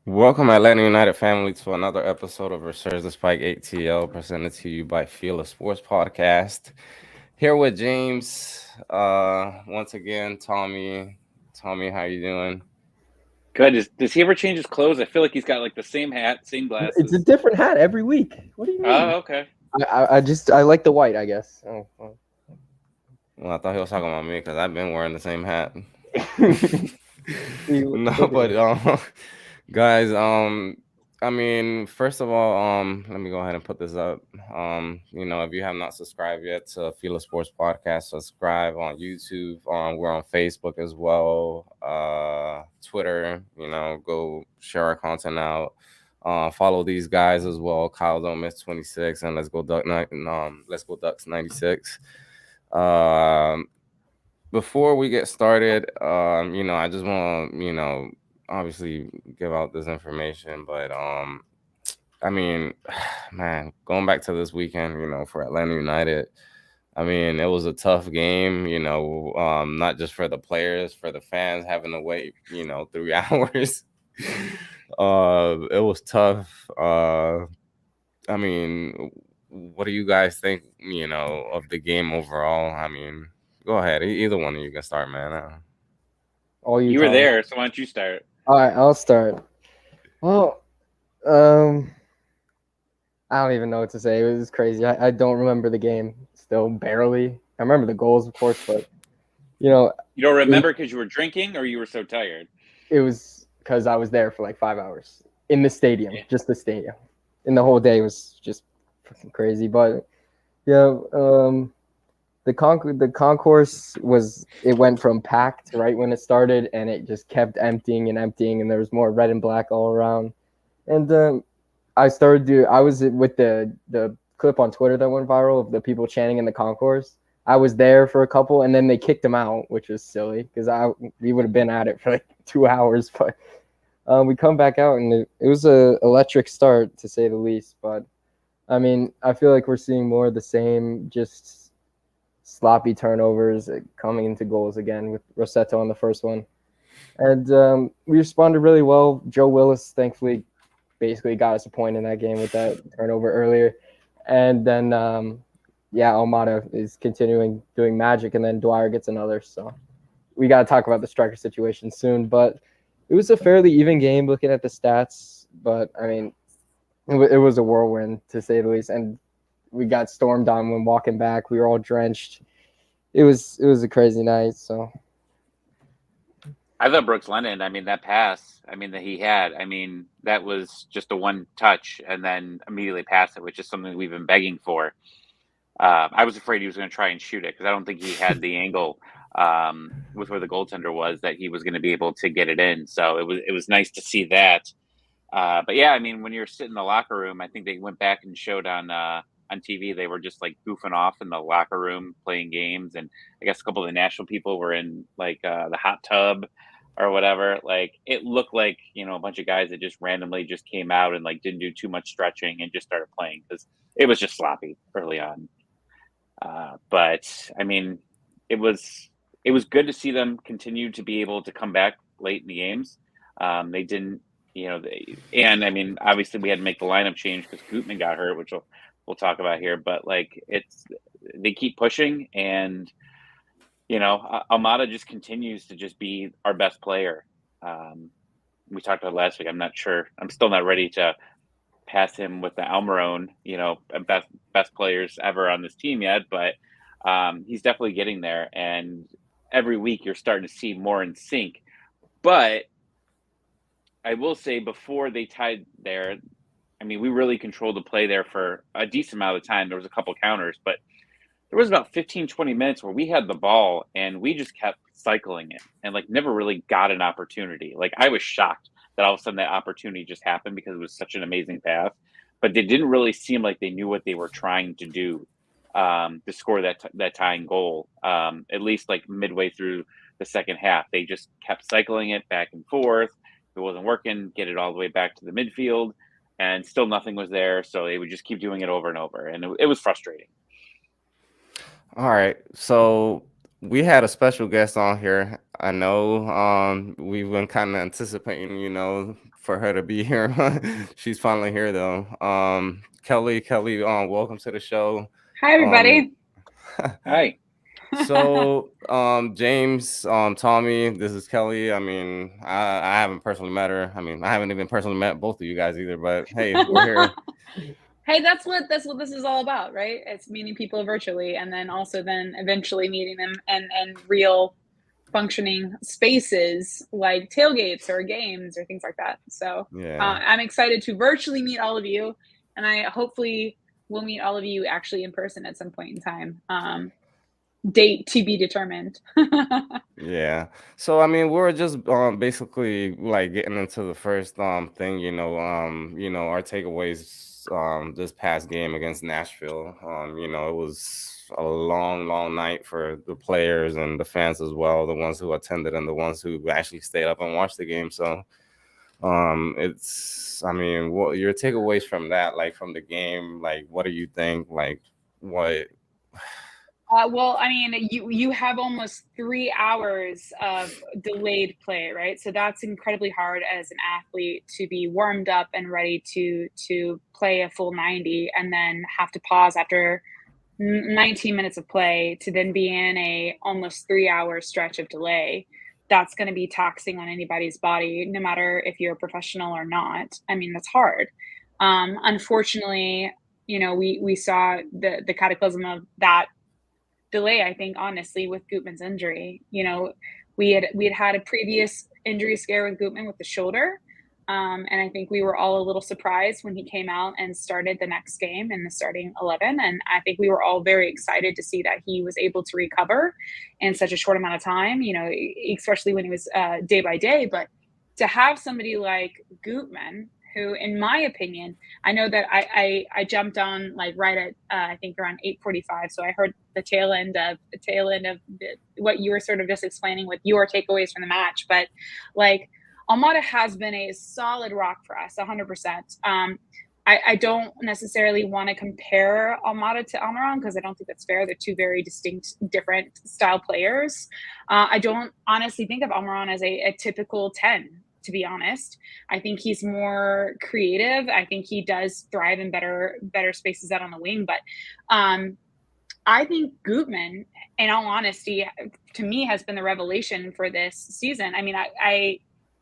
Welcome, Atlanta United family, to another episode of Resurge the Spike ATL, presented to you by FILA Sports Podcast. Here with James. Once again, Tommy. Tommy, how you doing? Good. Does he ever change his clothes? I feel like he's got like the same hat, same It's a glasses. different hat every week. What do you Oh, mean? okay. I like the white, I guess. Well, I thought he was talking about me because I've been wearing the same hat. See, No, look at but it. guys, I mean, first of all, let me go ahead and put this up. If you have not subscribed yet to FILA Sports Podcast, subscribe on YouTube. We're on Facebook as well, Twitter. Go share our content out. Follow these guys as well. Kyle Don't Miss 26 and Let's Go Ducks 96. Um, Before we get started, I just want to, obviously give out this information, but I mean, man, going back to this weekend, for Atlanta United, I mean, it was a tough game, not just for the players, for the fans having to wait, 3 hours. It was tough. I mean, what do you guys think, of the game overall? I mean, go ahead. Either one of you can start, man. All you, You were Tom. there, so why don't you start? All right, I'll start. Well, um, I don't even know what to say. It was crazy. I don't remember the game. Still barely. I remember the goals, of course, but you know, You don't it, remember because you were drinking, or you were so tired? it was because I was there for like 5 hours in the stadium, Yeah. just the stadium, and the whole day was just fucking crazy. But yeah, the concourse went from packed right when it started, and it just kept emptying and emptying, and there was more red and black all around. And I was with the clip on Twitter that went viral of the people chanting in the concourse. I was there for a couple, and then they kicked them out, which was silly because we would have been at it for like 2 hours. But we come back out, and it was a electric start to say the least. But I mean, I feel like we're seeing more of the same, just sloppy turnovers coming into goals again with Rossetto on the first one. And we responded really well. Joe Willis, thankfully, basically got us a point in that game with that turnover earlier. And then, Almada is continuing doing magic, and then Dwyer gets another. So we got to talk about the striker situation soon. But it was a fairly even game looking at the stats. But, I mean, it was a whirlwind, to say the least. And we got stormed on when walking back. We were all drenched. It was a crazy night. So I thought Brooks Lennon. I mean, that pass. I mean, that he had. I mean, that was just a one touch, and then immediately pass it, which is something we've been begging for. I was afraid he was going to try and shoot it because I don't think he had the angle with where the goaltender was that he was going to be able to get it in. So it was nice to see that. But yeah, I mean, when you're sitting in the locker room, I think they went back and showed on TV. They were just like goofing off in the locker room playing games, and I guess a couple of the national people were in like the hot tub or whatever. Like it looked like a bunch of guys that just randomly just came out and like didn't do too much stretching and just started playing because it was just sloppy early on. But I mean, it was it was good to see them continue to be able to come back late in the games. They didn't, and I mean, obviously we had to make the lineup change because Gutman got hurt, which we'll talk about here. But like, they keep pushing, and Almada just continues to just be our best player. We talked about last week. I'm not sure. I'm still not ready to pass him with the Almiron, best players ever on this team yet, but he's definitely getting there. And every week you're starting to see more in sync. But I will say before they tied there, I mean, we really controlled the play there for a decent amount of time. There was a couple counters, but there was about 15, 20 minutes where we had the ball and we just kept cycling it and like never really got an opportunity. Like I was shocked that all of a sudden that opportunity just happened because it was such an amazing pass, but they didn't really seem like they knew what they were trying to do to score that tying goal. At least like midway through the second half, they just kept cycling it back and forth. If it wasn't working, get it all the way back to the midfield, and still nothing was there. So they would just keep doing it over and over, and it was frustrating. All right. So we had a special guest on here. I know we've been kind of anticipating, for her to be here. She's finally here though. Kelly, welcome to the show. Hi, everybody. Hi. So, James, Tommy, this is Kelly. I mean, I haven't personally met her. I mean, I haven't even personally met both of you guys either, but hey, we're here. Hey, that's what this is all about, right? It's meeting people virtually, and then eventually meeting them and real functioning spaces like tailgates or games or things like that. So Yeah. I'm excited to virtually meet all of you, and I hopefully will meet all of you actually in person at some point in time. Date to be determined. Yeah. So I mean, we're just basically like getting into the first thing, our takeaways this past game against Nashville. It was a long night for the players and the fans as well, the ones who attended and the ones who actually stayed up and watched the game. So I mean, what your takeaways from that, like from the game, like what do you think? Like what Well, I mean, you have almost 3 hours of delayed play, right? So that's incredibly hard as an athlete to be warmed up and ready to play a full 90 and then have to pause after 19 minutes of play to then be in a almost 3-hour stretch of delay. That's going to be taxing on anybody's body, no matter if you're a professional or not. I mean, that's hard. Unfortunately, we saw the cataclysm of that delay, I think, honestly, with Gutman's injury. We had a previous injury scare with Gutman with the shoulder. And I think we were all a little surprised when he came out and started the next game in the starting 11. And I think we were all very excited to see that he was able to recover in such a short amount of time, especially when he was day by day. But to have somebody like Gutman, who, in my opinion, I know that I jumped on like right at I think around 8:45, so I heard the tail end of what you were sort of just explaining with your takeaways from the match. But like Almada has been a solid rock for us, 100%. I don't necessarily want to compare Almada to Almiron because I don't think that's fair. They're two very distinct, different style players. I don't honestly think of Almiron as a typical 10. To be honest, I think he's more creative. I think he does thrive in better spaces out on the wing. But I think Gutman, in all honesty, to me has been the revelation for this season. I mean, I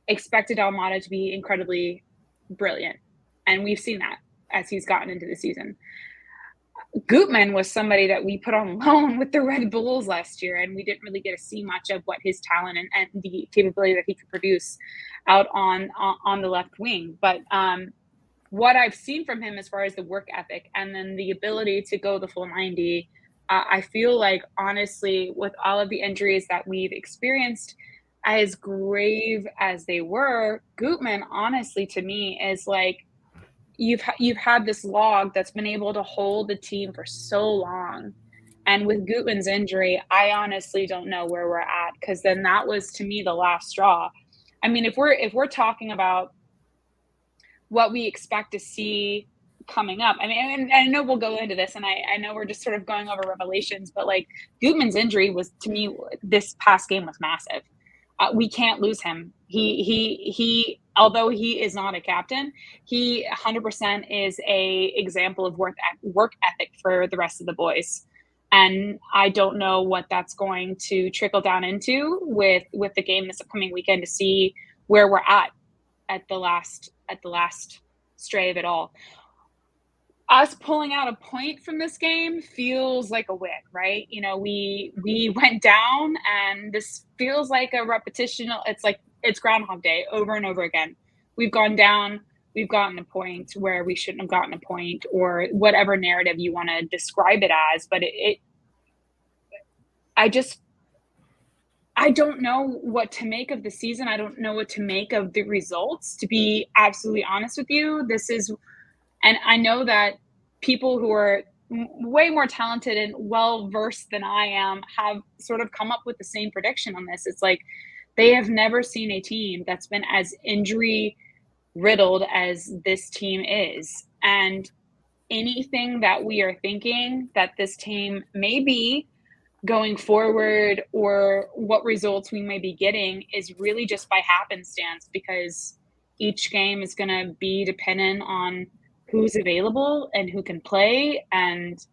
expected Almada to be incredibly brilliant, and we've seen that as he's gotten into the season. Gutman was somebody that we put on loan with the Red Bulls last year, and we didn't really get to see much of what his talent and the capability that he could produce out on the left wing. But what I've seen from him as far as the work ethic and then the ability to go the full 90, I feel like, honestly, with all of the injuries that we've experienced, as grave as they were, Gutman, honestly, to me, is like, you've had this log that's been able to hold the team for so long, and with Gutman's injury, I honestly don't know where we're at, because then that was, to me, the last straw. I mean, if we're talking about what we expect to see coming up, I mean, and I know we'll go into this, and I know we're just sort of going over revelations, but like Gutman's injury was, to me, this past game was massive. We can't lose him. He although he is not a captain, he 100% is a example of work ethic for the rest of the boys. And I don't know what that's going to trickle down into with the game this upcoming weekend, to see where we're at the last stray of it all. Us pulling out a point from this game feels like a win, right? We went down, and this feels like a repetition. It's Groundhog Day over and over again. We've gone down, we've gotten a point where we shouldn't have gotten a point, or whatever narrative you want to describe it as. But I don't know what to make of the season. I don't know what to make of the results, to be absolutely honest with you. And I know that people who are way more talented and well-versed than I am have sort of come up with the same prediction on this. It's like they have never seen a team that's been as injury-riddled as this team is. And anything that we are thinking that this team may be going forward or what results we may be getting is really just by happenstance, because each game is going to be dependent on who's available and who can play. And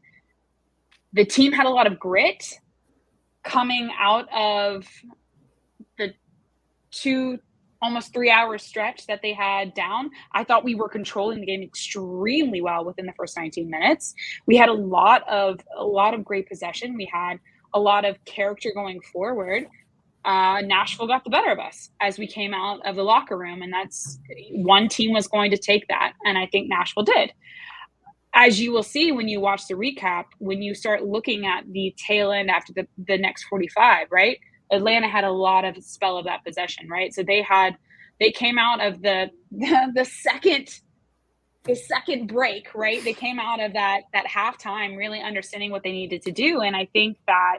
the team had a lot of grit coming out of the almost 3 hour stretch that they had down. I thought we were controlling the game extremely well within the first 19 minutes. We had a lot of great possession. We had a lot of character going forward. Nashville got the better of us as we came out of the locker room, and that's one team was going to take that, and I think Nashville did. As you will see when you watch the recap, when you start looking at the tail end after the next 45, right? Atlanta had a lot of spell of that possession, right? So they came out of the second break, right? They came out of that halftime really understanding what they needed to do. And I think that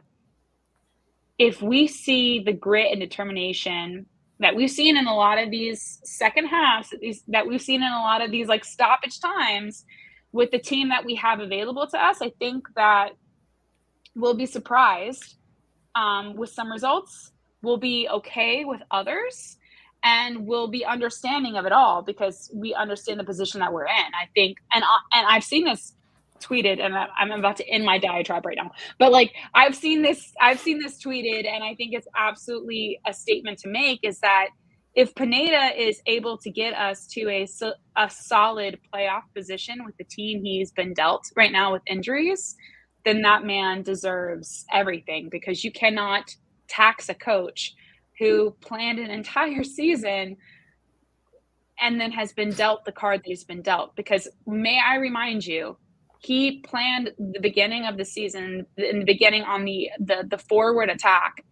if we see the grit and determination that we've seen in a lot of these second halves, that we've seen in a lot of these like stoppage times with the team that we have available to us, I think that we'll be surprised with some results. We'll be okay with others, and we'll be understanding of it all because we understand the position that we're in. I think, and I've seen this tweeted, and I'm about to end my diatribe right now, but like I've seen this tweeted, and I think it's absolutely a statement to make, is that if Pineda is able to get us to a solid playoff position with the team he's been dealt right now with injuries, then that man deserves everything, because you cannot tax a coach who planned an entire season and then has been dealt the card that he's been dealt. Because may I remind you, he planned the beginning of the season, in the beginning on the forward attack,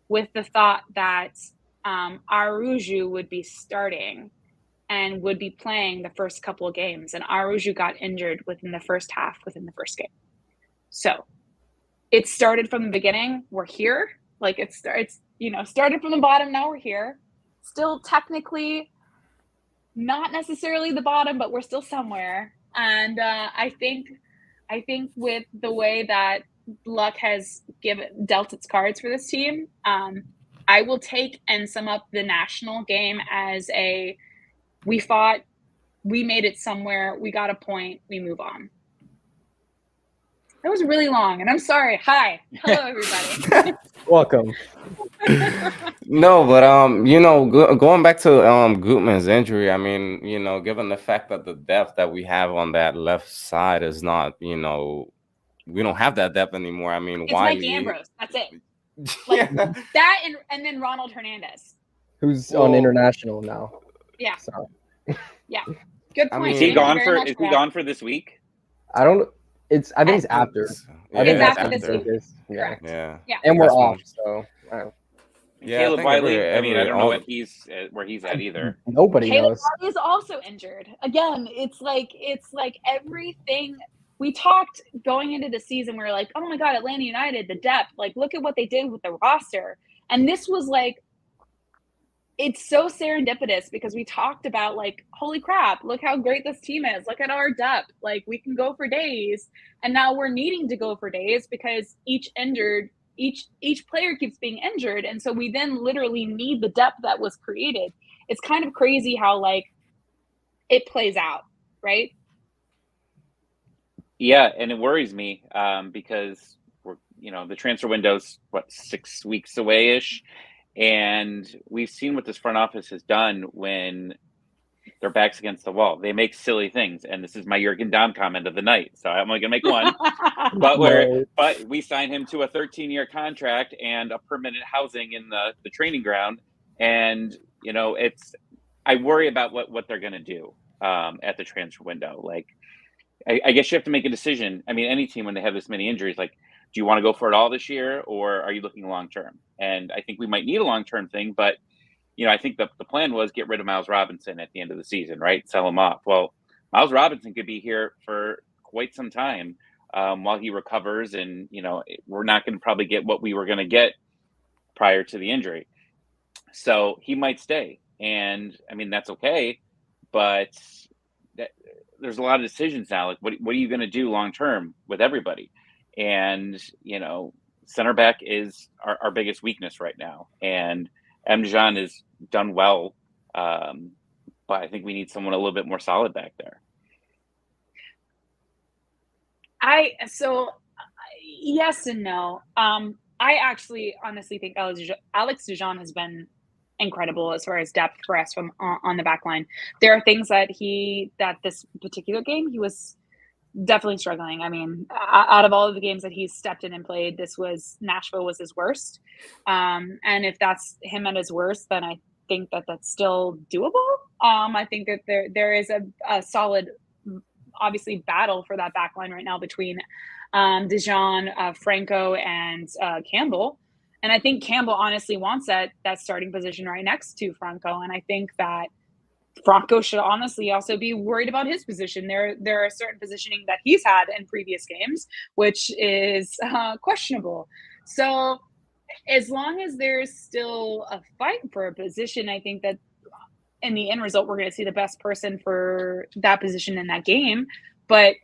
with the thought that Aruju would be starting and would be playing the first couple of games. And Aruju got injured within the first half, within the first game. So it started from the beginning. We're here. Like it started from the bottom. Now we're here. Still technically not necessarily the bottom, but we're still somewhere. And I think with the way that luck has dealt its cards for this team, I will take and sum up the national game as we fought, we made it somewhere, we got a point, we move on. That was really long, and I'm sorry. Hi. Hello, everybody. Welcome. No, but going back to Gutman's injury, I mean, given the fact that the depth that we have on that left side is not, we don't have that depth anymore. I mean, It's why? Mike Ambrose. That's it. Like that, and then Ronald Hernandez, who's on international now. Yeah. So. Yeah. Good point. I mean, Is he gone for this week? I think it's after. Yeah, I think it's after this week. Yeah. Yeah. And we're That's off, so. Yeah, Caleb Wiley. I don't know all- where he's at either. Nobody Caleb knows. Wiley is also injured. Again, it's like everything we talked going into the season. We were like, oh my God, Atlanta United, the depth. Like, look at what they did with the roster. And this was like, it's so serendipitous, because we talked about like, holy crap, look how great this team is. Look at our depth. Like, we can go for days. And now we're needing to go for days because each player keeps being injured. And so we then literally need the depth that was created. It's kind of crazy how like it plays out, right? Yeah, and it worries me because we're, the transfer window's 6 weeks away-ish. And we've seen what this front office has done when their back's against the wall. They make silly things. And this is my Jurgen Damm comment of the night. So I'm only going to make one. But we signed him to a 13-year contract and a permanent housing in the training ground. And, I worry about what they're going to do at the transfer window. Like, I guess you have to make a decision. I mean, any team, when they have this many injuries, like, do you want to go for it all this year, or are you looking long-term? And I think we might need a long-term thing, but, I think the plan was get rid of Miles Robinson at the end of the season, right? Sell him off. Well, Miles Robinson could be here for quite some time while he recovers. And, we're not going to probably get what we were going to get prior to the injury. So he might stay. And, I mean, that's okay. But there's a lot of decisions now. Like, what are you going to do long-term with everybody? And, center back is our biggest weakness right now, and Emjan has done well, but I think we need someone a little bit more solid back there. Yes and no. I actually honestly think Alex Dijon has been incredible as far as depth for us from on the back line. There are things that this particular game he was definitely struggling. I mean, out of all of the games that he's stepped in and played, Nashville was his worst. And if that's him at his worst, then I think that that's still doable. I think that there is a solid, obviously, battle for that back line right now between Dijon, Franco, and Campbell. And I think Campbell honestly wants that starting position right next to Franco. And I think that Franco should honestly also be worried about his position. There are certain positioning that he's had in previous games, which is questionable. So as long as there's still a fight for a position, I think that in the end result, we're going to see the best person for that position in that game. But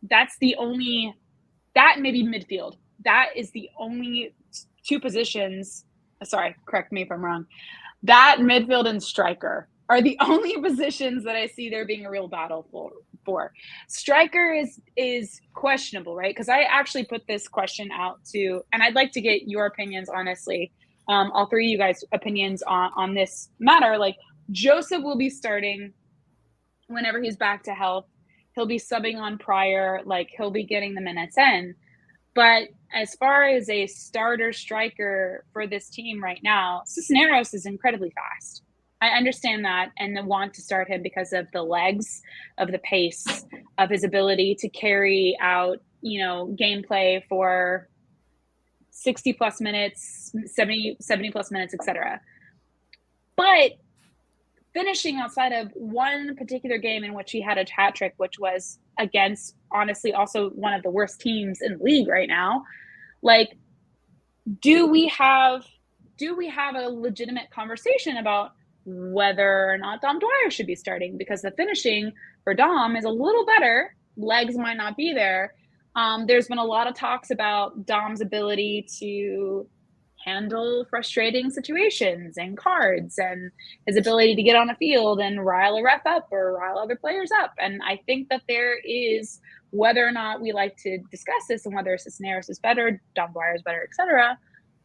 that's the only – that maybe midfield. That is the only two positions – sorry, correct me if I'm wrong. That midfield and striker are the only positions that I see there being a real battle for. Striker is questionable, right? Because I actually put this question out to – and I'd like to get your opinions, honestly. All three of you guys' opinions on this matter. Like, Joseph will be starting whenever he's back to health. He'll be subbing on Pryor. Like, he'll be getting the minutes in. But as far as a starter striker for this team right now, Cisneros is incredibly fast. I understand that and want to start him because of the legs, of the pace, of his ability to carry out, gameplay for 60 plus minutes, 70 plus minutes, etc. But finishing outside of one particular game in which he had a hat trick, which was against, honestly, also one of the worst teams in the league right now. Like, do we have a legitimate conversation about whether or not Dom Dwyer should be starting? Because the finishing for Dom is a little better. Legs might not be there. There's been a lot of talks about Dom's ability to handle frustrating situations and cards, and his ability to get on a field and rile a ref up or rile other players up. And I think that there is, whether or not we like to discuss this and whether Cisneros is better, Dom Dwyer is better, etc.,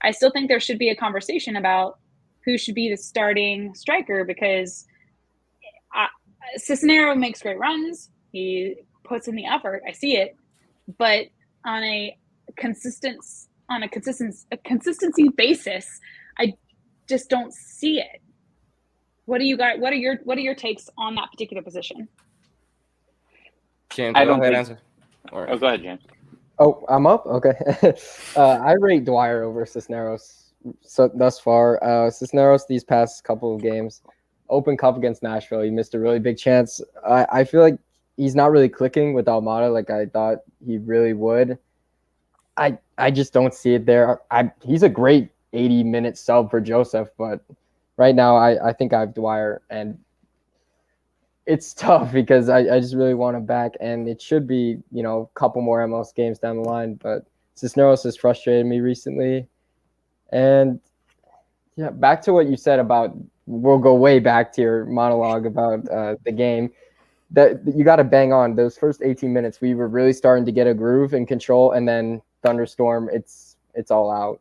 I still think there should be a conversation about who should be the starting striker, because Cisneros makes great runs. He puts in the effort. I see it. But on a consistency basis, I just don't see it. What do you got? What are your takes on that particular position? James, go ahead, answer. Oh, go ahead, James. Oh, I'm up? Okay. I rate Dwyer over Cisneros thus far. Cisneros, these past couple of games, Open Cup against Nashville, he missed a really big chance. I feel like he's not really clicking with Almada like I thought he really would. I just don't see it there. He's a great 80-minute sub for Joseph, but right now I think I have Dwyer, and it's tough because I just really want him back, and it should be, a couple more MLS games down the line, but Cisneros has frustrated me recently. And yeah, back to what you said about, we'll go way back to your monologue about the game. That you got to bang on those first 18 minutes. We were really starting to get a groove and control, and then thunderstorm, it's all out.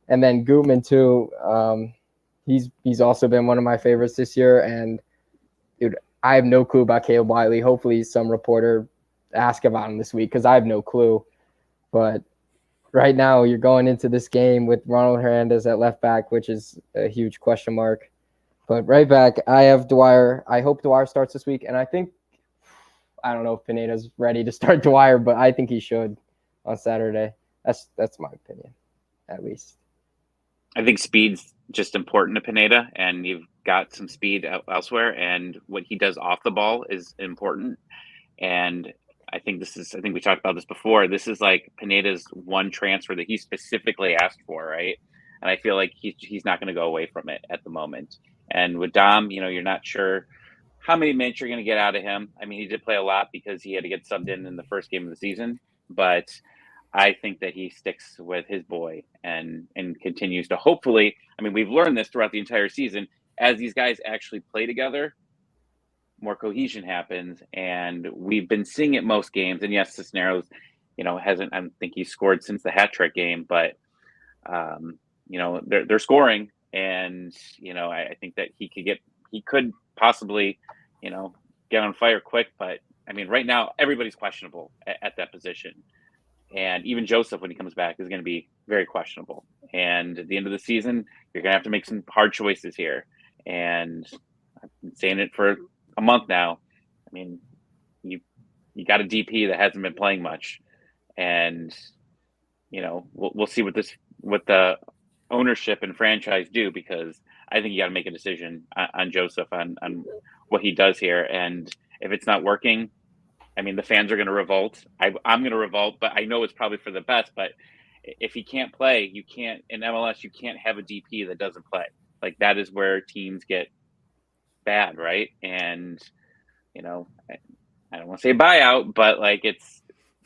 And then Gutman too. He's also been one of my favorites this year. And dude, I have no clue about Caleb Wiley. Hopefully, some reporter ask about him this week because I have no clue. But right now, you're going into this game with Ronald Hernandez at left back, which is a huge question mark. But right back, I have Dwyer. I hope Dwyer starts this week, and I don't know if Pineda's ready to start Dwyer, but I think he should on Saturday. That's my opinion, at least. I think speed's just important to Pineda, and you've got some speed elsewhere, and what he does off the ball is important. And I think we talked about this before. This is like Pineda's one transfer that he specifically asked for, right? And I feel like he's not going to go away from it at the moment. And with Dom, you're not sure how many minutes you're going to get out of him. I mean, he did play a lot because he had to get subbed in the first game of the season, but I think that he sticks with his boy and continues to hopefully. I mean, we've learned this throughout the entire season. As these guys actually play together, more cohesion happens, and we've been seeing it most games. And yes, Cisneros, hasn't. I don't think he's scored since the hat trick game, but they're scoring, and I think that he could possibly, get on fire quick. But I mean, right now everybody's questionable at that position. And even Joseph, when he comes back, is going to be very questionable. And at the end of the season, you're going to have to make some hard choices here. And I've been saying it for a month now. I mean, you got a DP that hasn't been playing much, and we'll see what the ownership and franchise do, because I think you got to make a decision on Joseph on what he does here. And if it's not working, I mean, the fans are going to revolt. I'm going to revolt, but I know it's probably for the best. But if he can't play, you can't in MLS. You can't have a DP that doesn't play. Like, that is where teams get bad, right? And I don't want to say buyout, but like, it's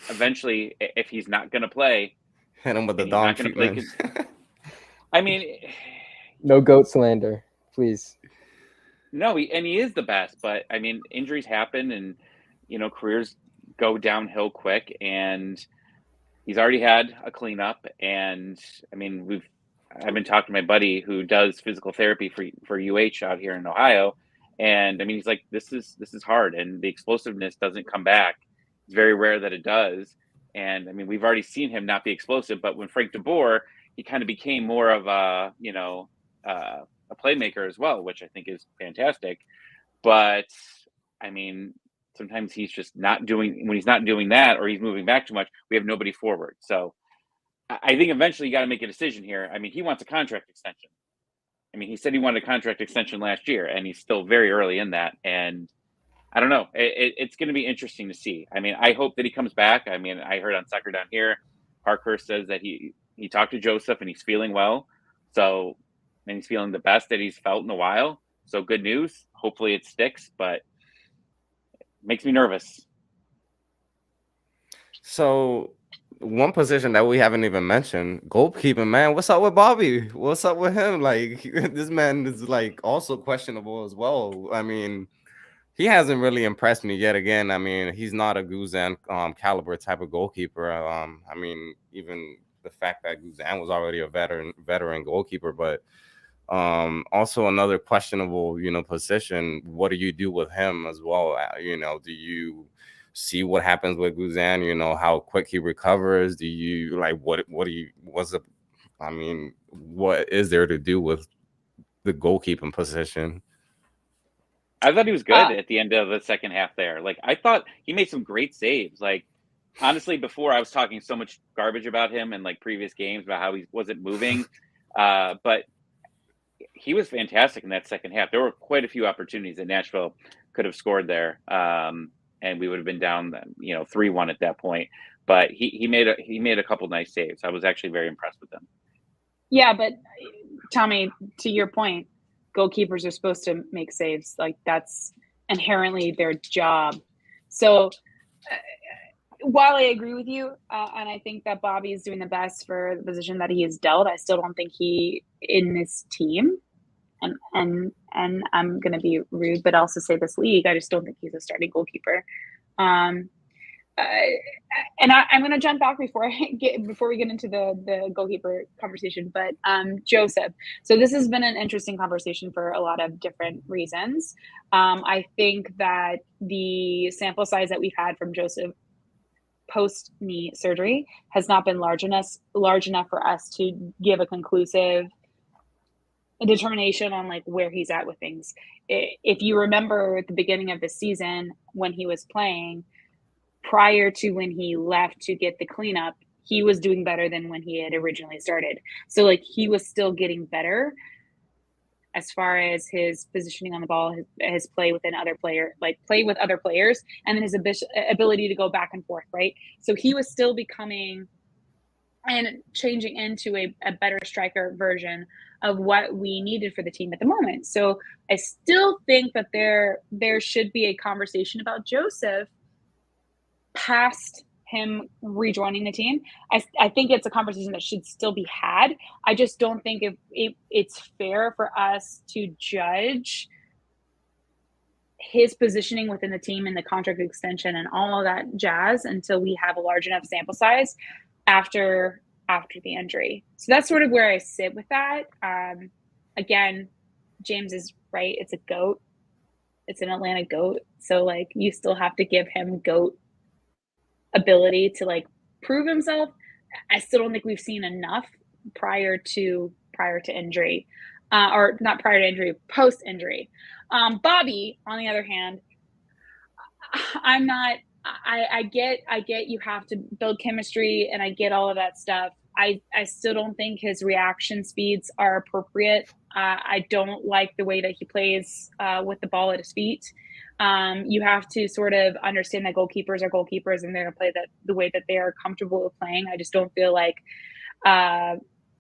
eventually, if he's not going to play, hit him with the dog treatment. I mean, no goat slander, please. No, he is the best, but I mean, injuries happen, and careers go downhill quick, and he's already had a cleanup. And I mean, I've been talking to my buddy who does physical therapy for UH out here in Ohio, and I mean, he's like, this is hard, and the explosiveness doesn't come back. It's very rare that it does. And I mean, we've already seen him not be explosive, but when Frank DeBoer, he kind of became more of a playmaker as well, which I think is fantastic. But I mean, sometimes he's just not doing, when he's not doing that, or he's moving back too much, we have nobody forward. So I think eventually you got to make a decision here. I mean, he wants a contract extension. I mean, he said he wanted a contract extension last year, and he's still very early in that. And I don't know. It's going to be interesting to see. I mean, I hope that he comes back. I mean, I heard on Soccer Down Here, Parkhurst says that he talked to Joseph and he's feeling well. So, and he's feeling the best that he's felt in a while. So good news. Hopefully it sticks, but it makes me nervous. So one position that we haven't even mentioned, goalkeeping, man. What's up with Bobby? What's up with him? Like, this man is like also questionable as well. I mean, he hasn't really impressed me yet again. I mean, he's not a Guzan caliber type of goalkeeper. I mean, even the fact that Guzan was already a veteran goalkeeper, but also another questionable, position. What do you do with him as well? Do you see what happens with Guzan? How quick he recovers? Do you like what is there to do with the goalkeeping position? I thought he was good at the end of the second half there. Like, I thought he made some great saves. Like, honestly, before I was talking so much garbage about him in like previous games about how he wasn't moving. But he was fantastic in that second half. There were quite a few opportunities that Nashville could have scored there. And we would have been down, 3-1 at that point. But he made a couple nice saves. I was actually very impressed with him. Yeah, but Tommy, to your point, goalkeepers are supposed to make saves. Like, that's inherently their job. So while I agree with you, and I think that Bobby is doing the best for the position that he is dealt, I still don't think he in this team, and I'm going to be rude, but also say this league, I just don't think he's a starting goalkeeper. And I'm going to jump back before we get into the goalkeeper conversation, but Joseph. So this has been an interesting conversation for a lot of different reasons. I think that the sample size that we've had from Joseph post knee surgery has not been large enough for us to give a conclusive determination on like where he's at with things. If you remember at the beginning of the season when he was playing, prior to when he left to get the cleanup, he was doing better than when he had originally started. So like, he was still getting better as far as his positioning on the ball, his play with other players, and then his ability to go back and forth, right? So he was still becoming and changing into a better striker version of what we needed for the team at the moment. So I still think that there should be a conversation about Joseph past him rejoining the team. I think it's a conversation that should still be had. I just don't think it's fair for us to judge his positioning within the team and the contract extension and all of that jazz until we have a large enough sample size after the injury. So that's sort of where I sit with that. Again, James is right. It's a GOAT. It's an Atlanta GOAT. So like you still have to give him GOAT ability to like prove himself. I still don't think we've seen enough prior to injury, or not prior to injury, post injury. Bobby, on the other hand, I get you have to build chemistry, and I get all of that stuff. I still don't think his reaction speeds are appropriate. I don't like the way that he plays with the ball at his feet. You have to sort of understand that goalkeepers are goalkeepers, and they're going to play the way that they are comfortable with playing. I just don't feel like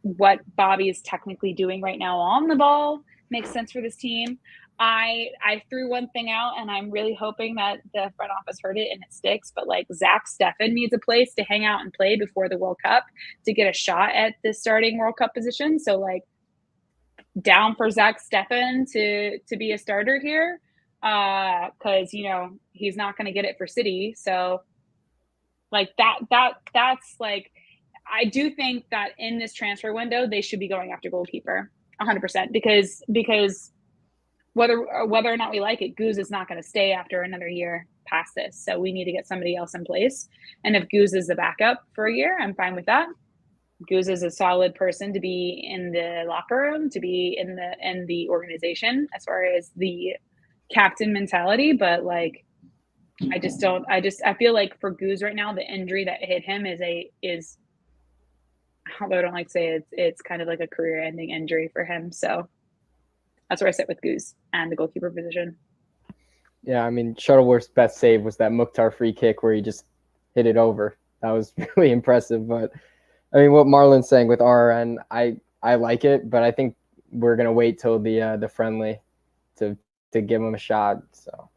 what Bobby is technically doing right now on the ball makes sense for this team. I threw one thing out, and I'm really hoping that the front office heard it and it sticks. But like Zach Steffen needs a place to hang out and play before the World Cup to get a shot at the starting World Cup position. So like down for Zach Steffen to be a starter here, because he's not going to get it for City. So like that's like, I do think that in this transfer window they should be going after goalkeeper 100%, because whether or not we like it, Goose is not going to stay after another year past this. So we need to get somebody else in place. And if Goose is the backup for a year, I'm fine with that. Goose is a solid person to be in the locker room, to be in the organization as far as the captain mentality. But like, I feel like for Goose right now, the injury that hit him is although I don't like to say it's kind of like a career ending injury for him. So that's where I sit with Goose and the goalkeeper position. Yeah, I mean, Shuttleworth's best save was that Mukhtar free kick where he just hit it over. That was really impressive. But, I mean, what Marlon's saying with RN, I like it, but I think we're going to wait till the friendly to give him a shot. So,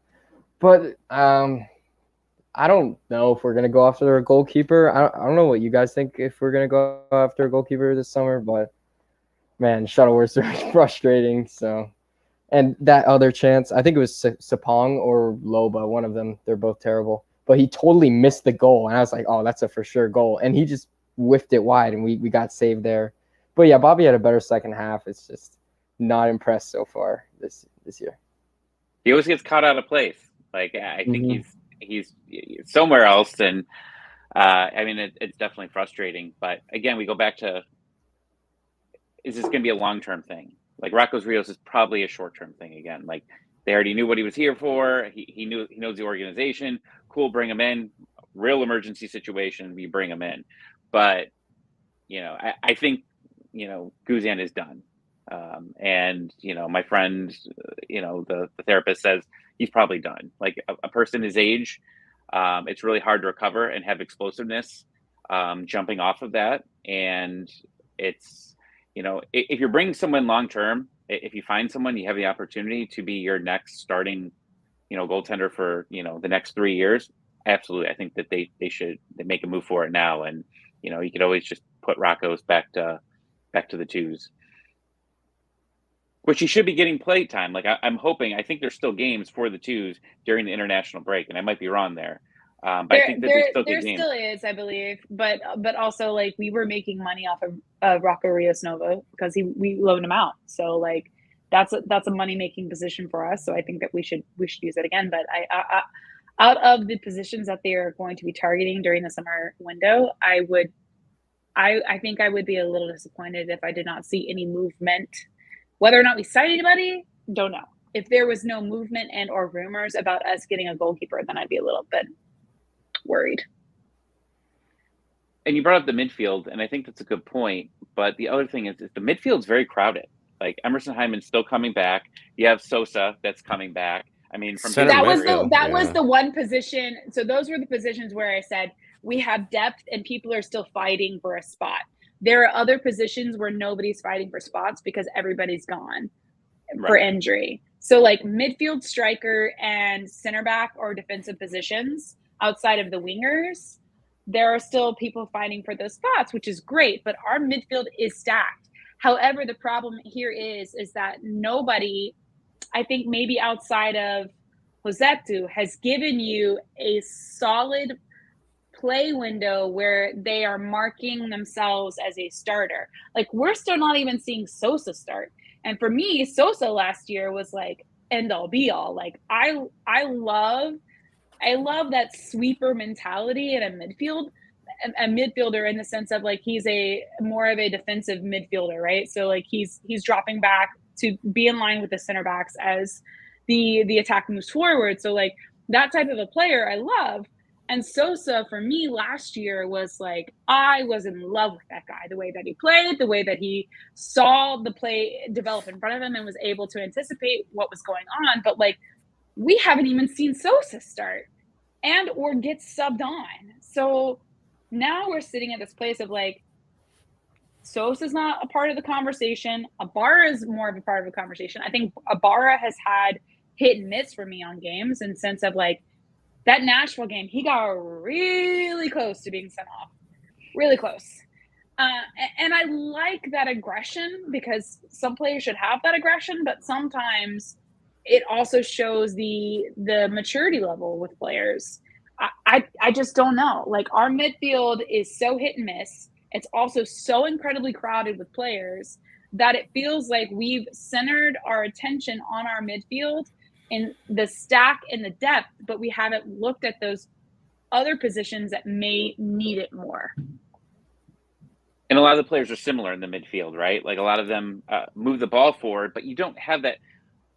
but I don't know if we're going to go after a goalkeeper. I don't know what you guys think if we're going to go after a goalkeeper this summer, but man, Shuttleworth's are frustrating. So, and that other chance, I think it was Sapong or Loba, one of them. They're both terrible. But he totally missed the goal, and I was like, oh, that's a for sure goal. And he just whiffed it wide, and we got saved there. But yeah, Bobby had a better second half. It's just not impressed so far this year. He always gets caught out of place. Like I think he's somewhere else, and I mean it's definitely frustrating. But again, we go back to, is this going to be a long-term thing? Like Rocco Rios is probably a short-term thing again. Like they already knew what he was here for. He knows the organization. Cool, bring him in. Real emergency situation, we bring him in. But I think Guzan is done. And my friend, the therapist says he's probably done. Like a person his age, it's really hard to recover and have explosiveness jumping off of that. And it's, if you're bringing someone long-term, if you find someone, you have the opportunity to be your next starting, goaltender for, the next 3 years. Absolutely. I think that they make a move for it now. And, you could always just put Rocco's back to the twos, which he should be getting play time. Like I'm hoping, I think there's still games for the twos during the international break. And I might be wrong there. But I think that there still is, I believe, but also like we were making money off of Rocco Rios Nova because we loaned him out. So like that's a money making position for us. So I think that we should use it again. But I out of the positions that they are going to be targeting during the summer window, I think I would be a little disappointed if I did not see any movement. Whether or not we sign anybody, don't know. If there was no movement and or rumors about us getting a goalkeeper, then I'd be a little bit worried. And you brought up the midfield, and I think that's a good point. But the other thing is the midfield's very crowded. Like Emerson Hyman's still coming back. You have Sosa that's coming back. I mean, from that was the one position. So those were the positions where I said we have depth and people are still fighting for a spot. There are other positions where nobody's fighting for spots because everybody's gone for injury. So like midfield, striker, and center back or defensive positions outside of the wingers, there are still people fighting for those spots, which is great, but our midfield is stacked. However, the problem here is that nobody, I think maybe outside of Josetu, has given you a solid play window where they are marking themselves as a starter. Like, we're still not even seeing Sosa start. And for me, Sosa last year was like end all be all. Like, I love that sweeper mentality in a midfielder in the sense of like he's a more of a defensive midfielder, right? So like he's dropping back to be in line with the center backs as the attack moves forward. So like that type of a player I love. And Sosa for me last year was like, I was in love with that guy, the way that he played, the way that he saw the play develop in front of him and was able to anticipate what was going on. But like, we haven't even seen Sosa start and or get subbed on. So now we're sitting at this place of like, Sosa's not a part of the conversation. Ibarra is more of a part of the conversation. I think Ibarra has had hit and miss for me on games in the sense of like that Nashville game, he got really close to being sent off. Really close. And I like that aggression because some players should have that aggression, but sometimes it also shows the maturity level with players. I just don't know. Like, our midfield is so hit and miss. It's also so incredibly crowded with players that it feels like we've centered our attention on our midfield in the stack and the depth, but we haven't looked at those other positions that may need it more. And a lot of the players are similar in the midfield, right? Like a lot of them move the ball forward, but you don't have that.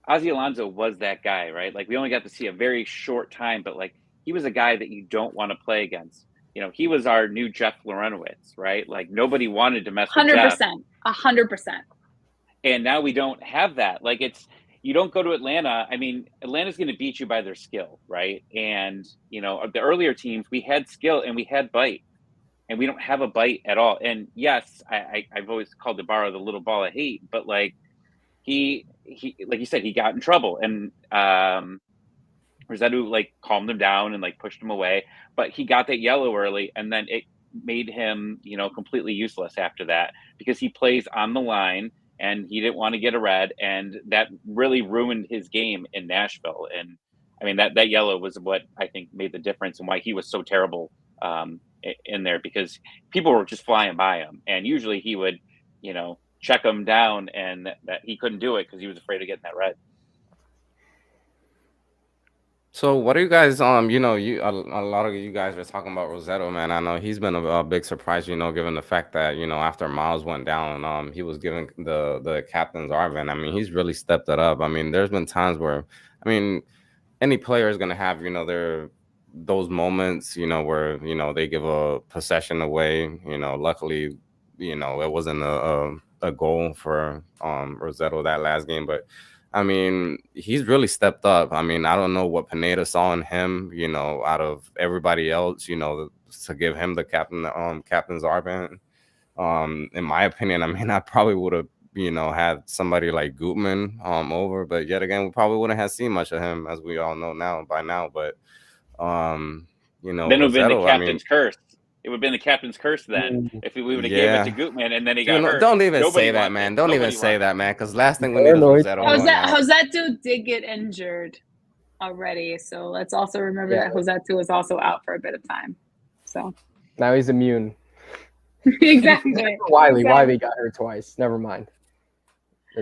Ozzy Alonso was that guy, right? Like we only got to see a very short time, but like he was a guy that you don't want to play against. You know, he was our new Jeff Lorenowitz, right? Like nobody wanted to mess with Jeff. 100%. And now we don't have that. Like you don't go to Atlanta. I mean, Atlanta's going to beat you by their skill, right? And, you know, the earlier teams, we had skill and we had bite. And we don't have a bite at all. And yes, I've always called Ibarra the little ball of hate, but like he like you said, he got in trouble, and Rosetto like calmed him down and like pushed him away. But he got that yellow early, and then it made him, you know, completely useless after that because he plays on the line and he didn't want to get a red, and that really ruined his game in Nashville. And I mean that yellow was what I think made the difference and why he was so terrible in there, because people were just flying by him, and usually he would, you know, check them down, and that he couldn't do it because he was afraid of getting that red. So what are you guys you know, a lot of you guys are talking about Rosetto, man. I know he's been a big surprise, you know, given the fact that, you know, after Miles went down, he was given the captain's armband. I mean, he's really stepped it up. I mean, there's been times where, I mean, any player is going to have, you know, those moments, you know, where, you know, they give a possession away. You know, luckily, you know, it wasn't a goal for Rosetto that last game, but I mean, he's really stepped up. I mean, I don't know what Pineda saw in him, you know, out of everybody else, you know, to give him the captain's armband. In my opinion, I mean, I probably would have, you know, had somebody like Gutman over, but yet again, we probably wouldn't have seen much of him, as we all know by now. But you know, then it would have been the captain's I mean, curse. It would have been the captain's curse then if we would have gave it to Gutman and then he got hurt. Don't even say that, man. Don't even say that, man. Because last thing we need is Rosetto. Josetu did get injured already, so let's also remember that Josetu was also out for a bit of time. So now he's immune. Exactly. Wiley got hurt twice. Never mind.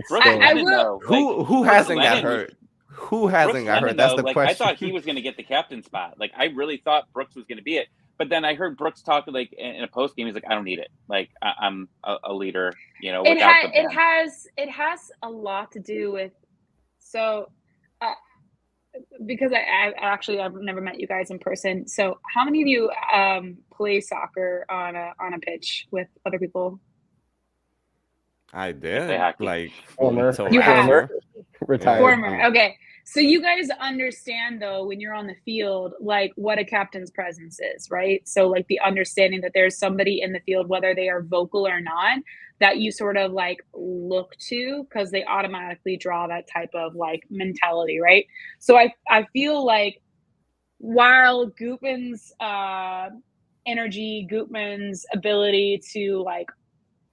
Who hasn't got hurt? Who hasn't got hurt? That's the question. I thought he was going to get the captain spot. Like I really thought Brooks was going to be it. But then I heard Brooks talk like in a post game. He's like, I don't need it. Like I'm a leader, you know. It has a lot to do with because I've never met you guys in person. So how many of you play soccer on a pitch with other people? I did. Like former. Retired. Former. Okay. So you guys understand, though, when you're on the field, like what a captain's presence is, right? So like the understanding that there's somebody in the field, whether they are vocal or not, that you sort of like look to because they automatically draw that type of like mentality, right? So I feel like while Gutman's energy, Gutman's ability to like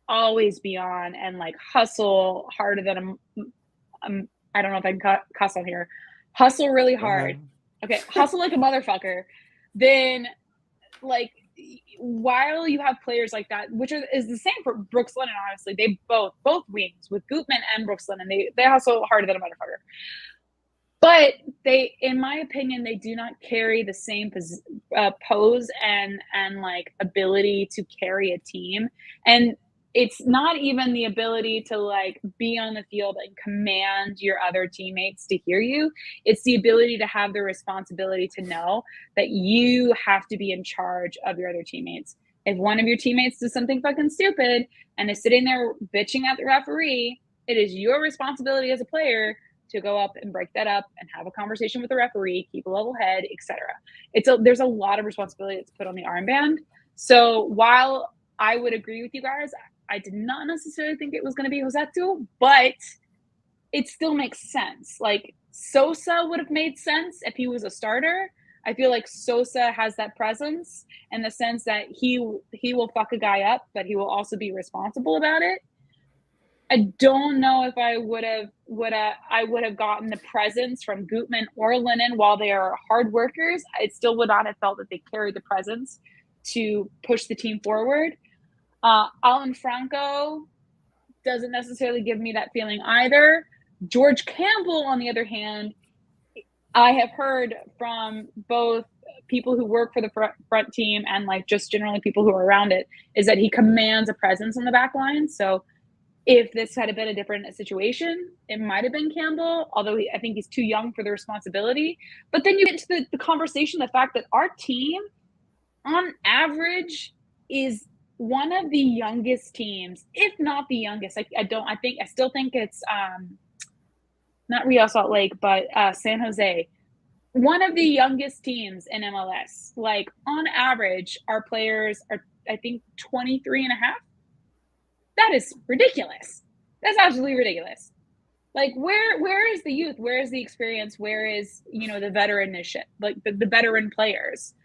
always be on and like hustle harder than I don't know if I can cuss on here. Hustle really hard. Okay, hustle like a motherfucker. Then, like, while you have players like that, which is the same for Brooks Lennon, honestly, they both wings with Gutman and Brooks Lennon, they hustle harder than a motherfucker. But they, in my opinion, they do not carry the same pose and like ability to carry a team. And it's not even the ability to like be on the field and command your other teammates to hear you. It's the ability to have the responsibility to know that you have to be in charge of your other teammates. If one of your teammates does something fucking stupid and is sitting there bitching at the referee, it is your responsibility as a player to go up and break that up and have a conversation with the referee, keep a level head, etc. There's a lot of responsibility that's put on the armband. So while I would agree with you guys, I did not necessarily think it was going to be Rossetto, but it still makes sense. Like Sosa would have made sense if he was a starter. I feel like Sosa has that presence in the sense that he will fuck a guy up, but he will also be responsible about it. I don't know if I would have gotten the presence from Gutman or Lennon while they are hard workers. I still would not have felt that they carried the presence to push the team forward. Alan Franco doesn't necessarily give me that feeling either. George Campbell, on the other hand, I have heard from both people who work for the front team and like just generally people who are around it, is that he commands a presence on the back line. So if this had been a different situation, it might have been Campbell, although I think he's too young for the responsibility. But then you get to the conversation, the fact that our team, on average, is one of the youngest teams, if not the youngest. I still think it's not Real Salt Lake, but San Jose. One of the youngest teams in MLS. Like on average, our players are, I think, 23 and a half. That is ridiculous. That's absolutely ridiculous. Like where is the youth? Where is the experience? Where is, the veteranship? Like the veteran players.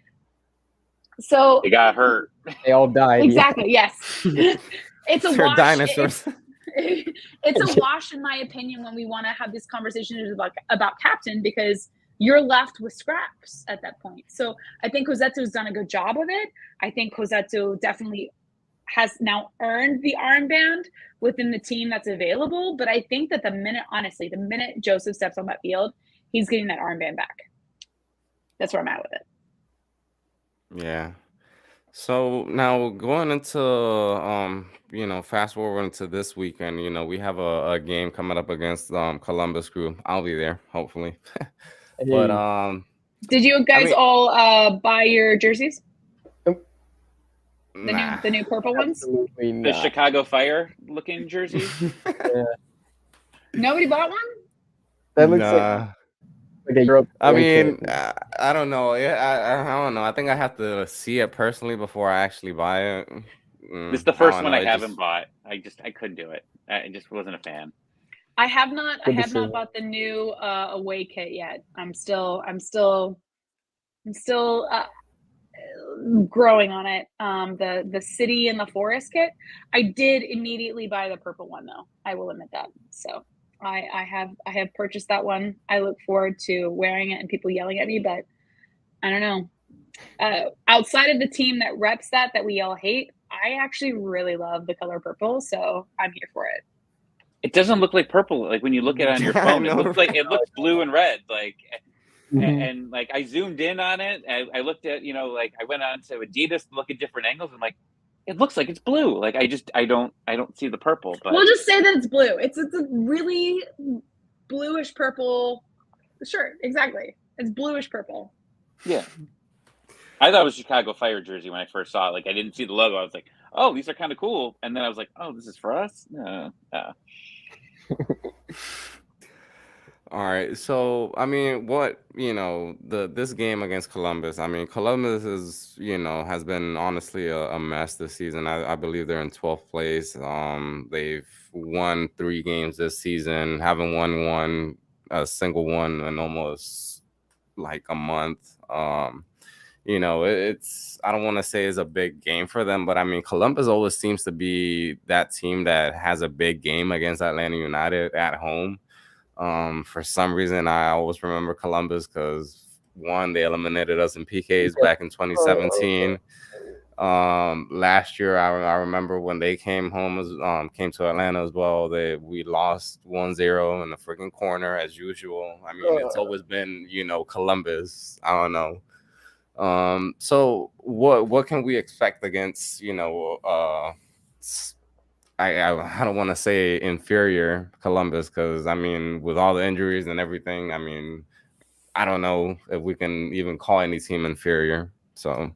So they got hurt. They all died. Exactly. Yeah. Yes. It's a wash. Dinosaurs. It's a wash, in my opinion, when we want to have this conversation about captain, because you're left with scraps at that point. So I think Rossetto's done a good job of it. I think Rossetto definitely has now earned the armband within the team that's available. But I think that the minute Joseph steps on that field, he's getting that armband back. That's where I'm at with it. Yeah. So now going into fast forward into this weekend, we have a game coming up against Columbus Crew. I'll be there, hopefully. But did you guys all buy your jerseys? Nah. The new purple ones? Absolutely not. The Chicago Fire looking jerseys. Yeah. Nobody bought one? That looks like a Europe. I mean, I don't know. I don't know. I think I have to see it personally before I actually buy it. This is the first one I haven't bought. I couldn't do it. I just wasn't a fan. I have not bought the new away kit yet. I'm still growing on it. The city and the forest kit. I did immediately buy the purple one though. I will admit that. So I have purchased that one. I look forward to wearing it and people yelling at me, but I don't know. Outside of the team that reps that we all hate, I actually really love the color purple, so I'm here for it. It doesn't look like purple. Like when you look at it on your phone, it looks blue and red. Like, and like I zoomed in on it. I looked at, like I went on to Adidas to look at different angles. And like, it looks like it's blue. Like I don't see the purple. But we'll just say that it's blue. It's a really bluish purple shirt. Exactly. It's bluish purple. Yeah. I thought it was Chicago Fire jersey when I first saw it. Like I didn't see the logo. I was like, oh, these are kind of cool. And then I was like, oh, this is for us? No. All right. So, I mean, this game against Columbus, I mean, Columbus is, has been honestly a mess this season. I believe they're in 12th place. They've won 3 games this season, haven't won a single one in almost like a month. you know, it's, I don't want to say it's a big game for them, but I mean, Columbus always seems to be that team that has a big game against Atlanta United at home. For some reason, I always remember Columbus because one, they eliminated us in PKs back in 2017. Last year, I remember when they came home, came to Atlanta as well. We lost 1-0 in the freaking corner as usual. I mean, it's always been, you know, Columbus. I don't know. So what can we expect against, you know, I don't want to say inferior Columbus, because I mean, with all the injuries and everything, I mean, I don't know if we can even call any team inferior. So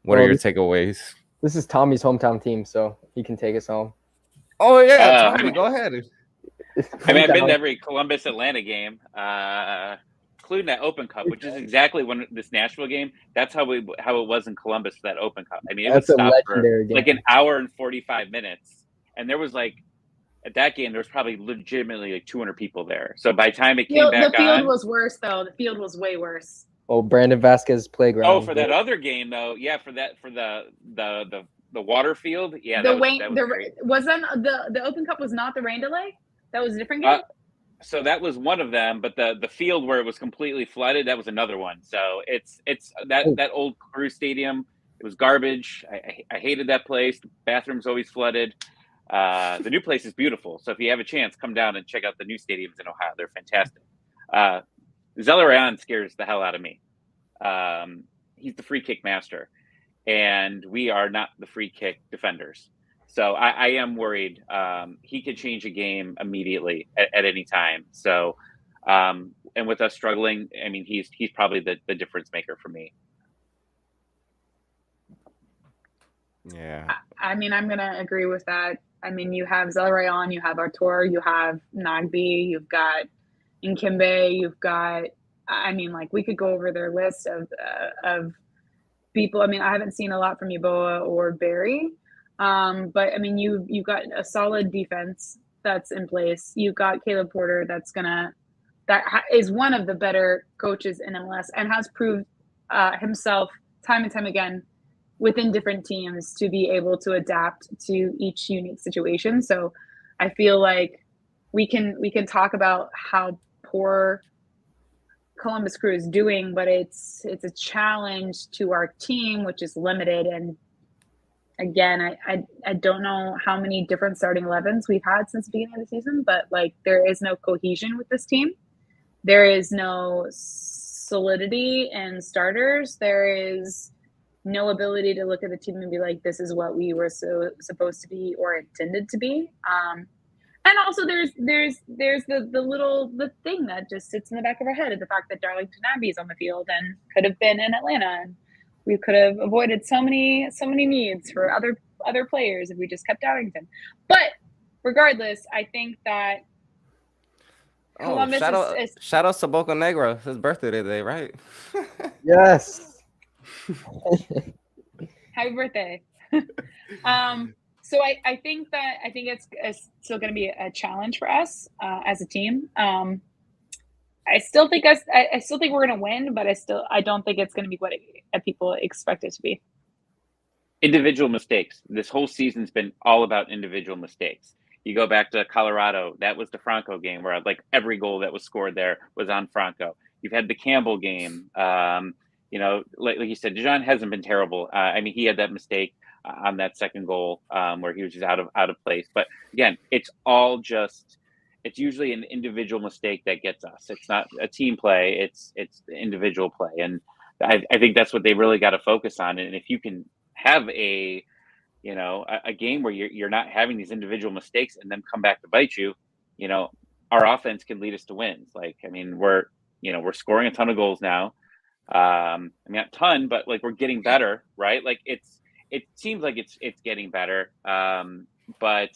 what are your takeaways? This is Tommy's hometown team, so he can take us home. Oh yeah, Tommy, go ahead. I mean, I've been to every Columbus Atlanta game, including that Open Cup, which is exactly when this Nashville game. That's how it was in Columbus for that Open Cup. I mean, it was stopped for like an hour and 45 minutes, and there was like at that game there was probably legitimately like 200 people there. So by the time it came back the field on, was worse though. The field was way worse. Oh, Brandon Vasquez playground. Oh, for that other game though, yeah, for the water field, yeah. Wasn't the Open Cup was not the rain delay? That was a different game. So that was one of them, but the field where it was completely flooded, that was another one. So it's that old Crew Stadium. It was garbage. I hated that place. The bathroom's always flooded. The new place is beautiful. So if you have a chance, come down and check out the new stadiums in Ohio. They're fantastic. Zelarayan scares the hell out of me. He's the free kick master, and we are not the free kick defenders. So I am worried. He could change a game immediately at any time. So, and with us struggling, I mean, he's probably the difference maker for me. Yeah. I mean, I'm gonna agree with that. I mean, you have Zelarayan, you have Artur, you have Nagbe, you've got Nkimbe, you've got. I mean, like we could go over their list of people. I mean, I haven't seen a lot from Yeboah or Barry. But I mean, you've got a solid defense that's in place. You've got Caleb Porter that is one of the better coaches in MLS and has proved himself time and time again within different teams to be able to adapt to each unique situation. So I feel like we can talk about how poor Columbus Crew is doing, but it's a challenge to our team, which is limited. And again, I don't know how many different starting 11s we've had since the beginning of the season, but like there is no cohesion with this team. There is no solidity in starters. There is no ability to look at the team and be like, this is what we were supposed to be or intended to be. And also there's the thing that just sits in the back of our head, the fact that Darlington Abbey is on the field and could have been in Atlanta. And we could have avoided so many needs for other players if we just kept Darlington. But regardless, I think that Columbus shout out to Boca Negra. His birthday today, right? Yes. Happy birthday. So I think it's still going to be a challenge for us as a team. I still think we're going to win, but I don't think it's going to be what people expect it to be. Individual mistakes. This whole season's been all about individual mistakes. You go back to Colorado, that was the Franco game where like every goal that was scored there was on Franco. You've had the Campbell game. You know, like you said, Dijon hasn't been terrible. I mean, he had that mistake on that second goal where he was just out of place. But again, it's usually an individual mistake that gets us. It's not a team play. It's individual play. And I think that's what they really got to focus on. And if you can have a game where you're not having these individual mistakes and then come back to bite you, you know, our offense can lead us to wins. Like, I mean, we're scoring a ton of goals now. I mean, not a ton, but like we're getting better, right? Like it seems like it's getting better. But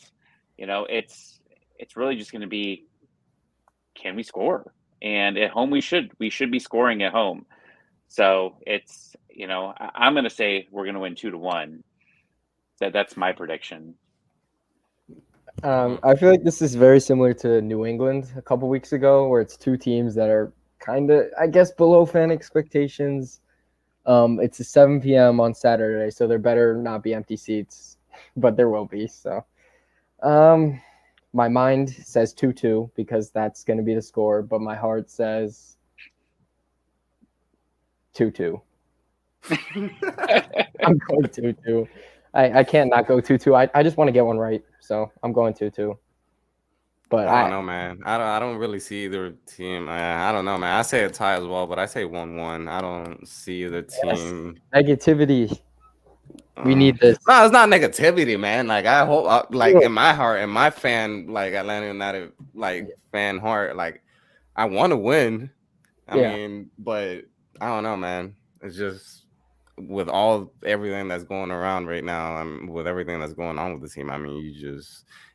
you know, it's really just going to be, can we score? And at home, we should be scoring at home. So it's, you know, I'm going to say we're going to win 2-1. That's my prediction. I feel like this is very similar to New England a couple weeks ago, where it's two teams that are kind of, I guess, below fan expectations. It's a 7 p.m. on Saturday, so there better not be empty seats, but there will be. So, my mind says 2-2 because that's going to be the score, but my heart says 2-2. I'm going 2-2. I can't not go 2-2. I just want to get one right, so I'm going 2-2. But I don't know, man. I don't really see either team. I don't know, man. I say a tie as well, but I say 1-1. I don't see the team. Negativity. We need this. No, it's not negativity, man. Like I hope, like in my heart, in my fan, like Atlanta United, like fan heart, like I want to win. I mean, but I don't know, man. It's just with everything that's going around right now, with everything that's going on with the team. I mean,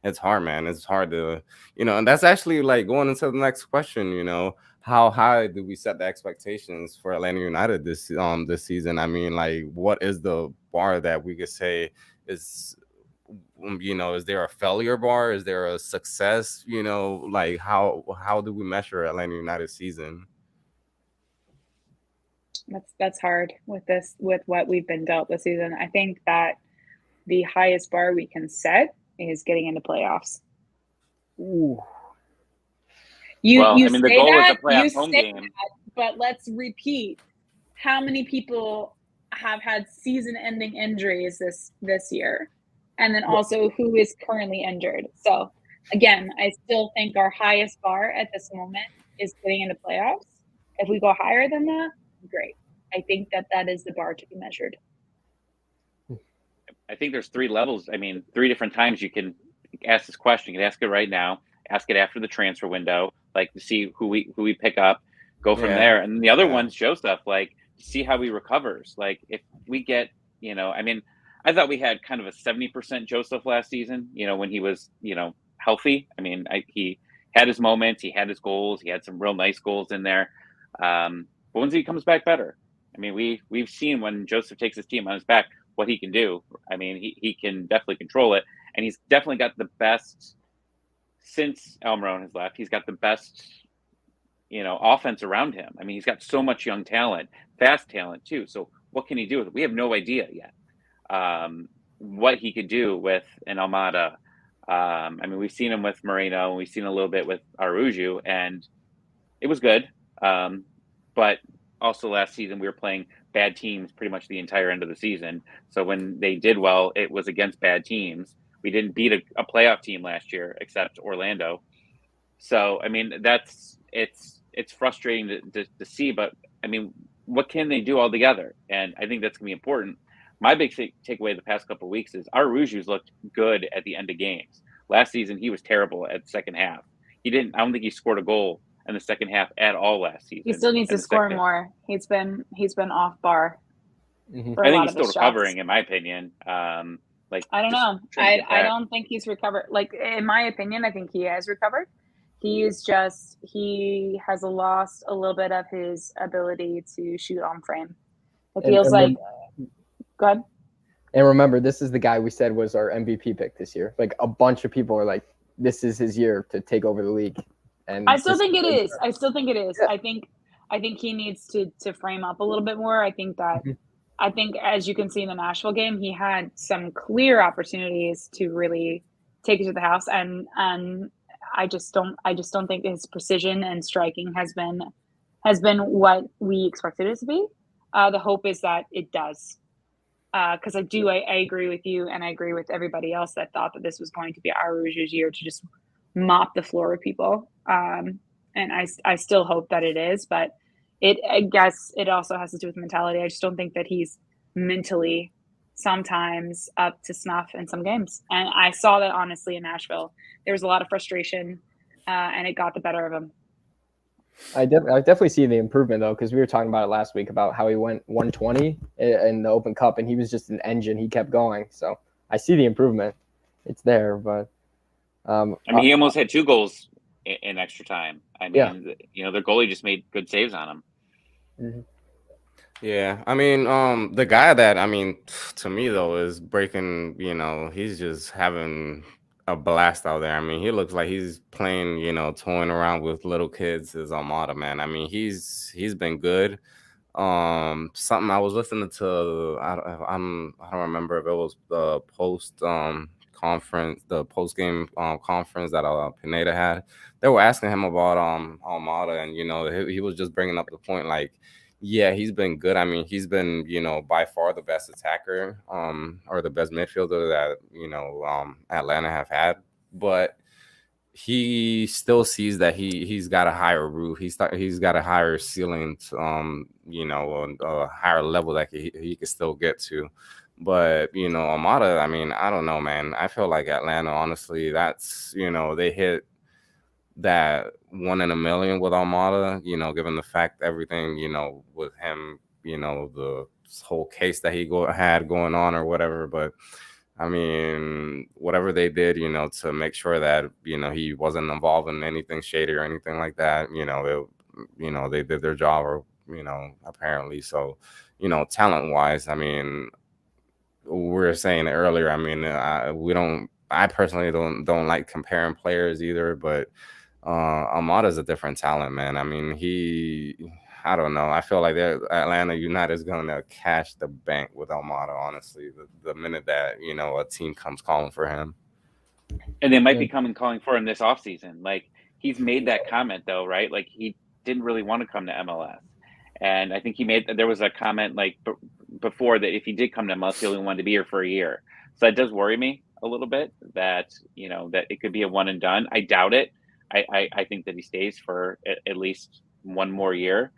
it's hard, man. It's hard to, and that's actually like going into the next question. How high do we set the expectations for Atlanta United this season? I mean, like, what is the bar that we could say is, is there a failure bar? Is there a success? Like how do we measure Atlanta United season? That's hard with what we've been dealt this season. I think that the highest bar we can set is getting into playoffs. Ooh. You the say goal that, is a playoff home game. but let's repeat. How many people have had season-ending injuries this year? And then also who is currently injured. So again, I still think our highest bar at this moment is getting into playoffs. If we go higher than that, great. I think that is the bar to be measured. I think there's 3 levels. I mean, 3 different times you can ask this question. You can ask it right now, ask it after the transfer window, like to see who we pick up, go from there. And the other ones, Joseph, like to see how he recovers. Like if we get, I mean, I thought we had kind of a 70% Joseph last season, when he was, healthy. I mean, he had his moments, he had his goals, he had some real nice goals in there. But once he comes back better, I mean, we've seen when Joseph takes his team on his back, what he can do. I mean, he can definitely control it. And he's definitely got the best, since Almiron has left, he's got the best, offense around him. I mean, he's got so much young talent, fast talent too. So what can he do with it? We have no idea yet what he could do with an Almada. I mean, we've seen him with Moreno, and we've seen a little bit with Aruju, and it was good. But also last season, we were playing bad teams pretty much the entire end of the season. So when they did well, it was against bad teams. We didn't beat a playoff team last year, except Orlando. So, I mean, it's frustrating to see, but I mean, what can they do all together? And I think that's going to be important. My big takeaway the past couple of weeks is Aruju's looked good at the end of games. Last season, he was terrible at the second half. I don't think he scored a goal in the second half at all last season. He still needs to score more. He's been off bar. I think he's still recovering, in my opinion. Like I don't know. I don't think he's recovered. Like in my opinion, I think he has recovered. He has lost a little bit of his ability to shoot on frame. It feels like. Go ahead. And remember, this is the guy we said was our MVP pick this year. Like a bunch of people are like, this is his year to take over the league. And I still think it is. Yeah. I think he needs to frame up a little bit more. I think as you can see in the Nashville game, he had some clear opportunities to really take it to the house, and I just don't think his precision and striking has been what we expected it to be. The hope is that it does, because I agree with you, and I agree with everybody else that thought that this was going to be Aruju's year to just mop the floor with people. And I still hope that it is, but I guess it also has to do with mentality. I just don't think that he's mentally sometimes up to snuff in some games. And I saw that honestly in Nashville. There was a lot of frustration, and it got the better of him. I definitely see the improvement though, because we were talking about it last week about how he went 120 in the Open Cup, and he was just an engine. He kept going. So I see the improvement. It's there, but I mean, he almost had 2 goals in extra time. I mean, their goalie just made good saves on him. Mm-hmm. Yeah, I mean, the guy that, I mean, to me though, is breaking. He's just having a blast out there. I mean, he looks like he's playing, toying around with little kids. Is Almada, man. I mean, he's been good. something I was listening to. I don't remember if it was the conference, the post game conference that Pineda had. They were asking him about Almada, and he was just bringing up the point like, yeah, he's been good. I mean, he's been by far the best attacker or the best midfielder that Atlanta have had, but he still sees that he's got a higher roof. He's got a higher ceiling, a higher level that he could still get to. But Amada, I mean, I don't know, man. I feel like Atlanta, honestly, that's they hit that 1 in a million with Almada. Given the fact everything with him, the whole case that he had going on or whatever, but. I mean, whatever they did, to make sure that, he wasn't involved in anything shady or anything like that, they did their job or, apparently. So, talent wise, I mean, we were saying it earlier. I mean, I personally don't like comparing players either, but Amada's a different talent, man. I mean, I don't know. I feel like Atlanta United is going to cash the bank with Almada, honestly, the minute that, a team comes calling for him. And they might be calling for him this offseason. Like, he's made that comment, though, right? Like, he didn't really want to come to MLS. And I think there was a comment, like, before that if he did come to MLS, he only wanted to be here for a year. So that does worry me a little bit that, that it could be a one and done. I doubt it. I think that he stays for at least one more year.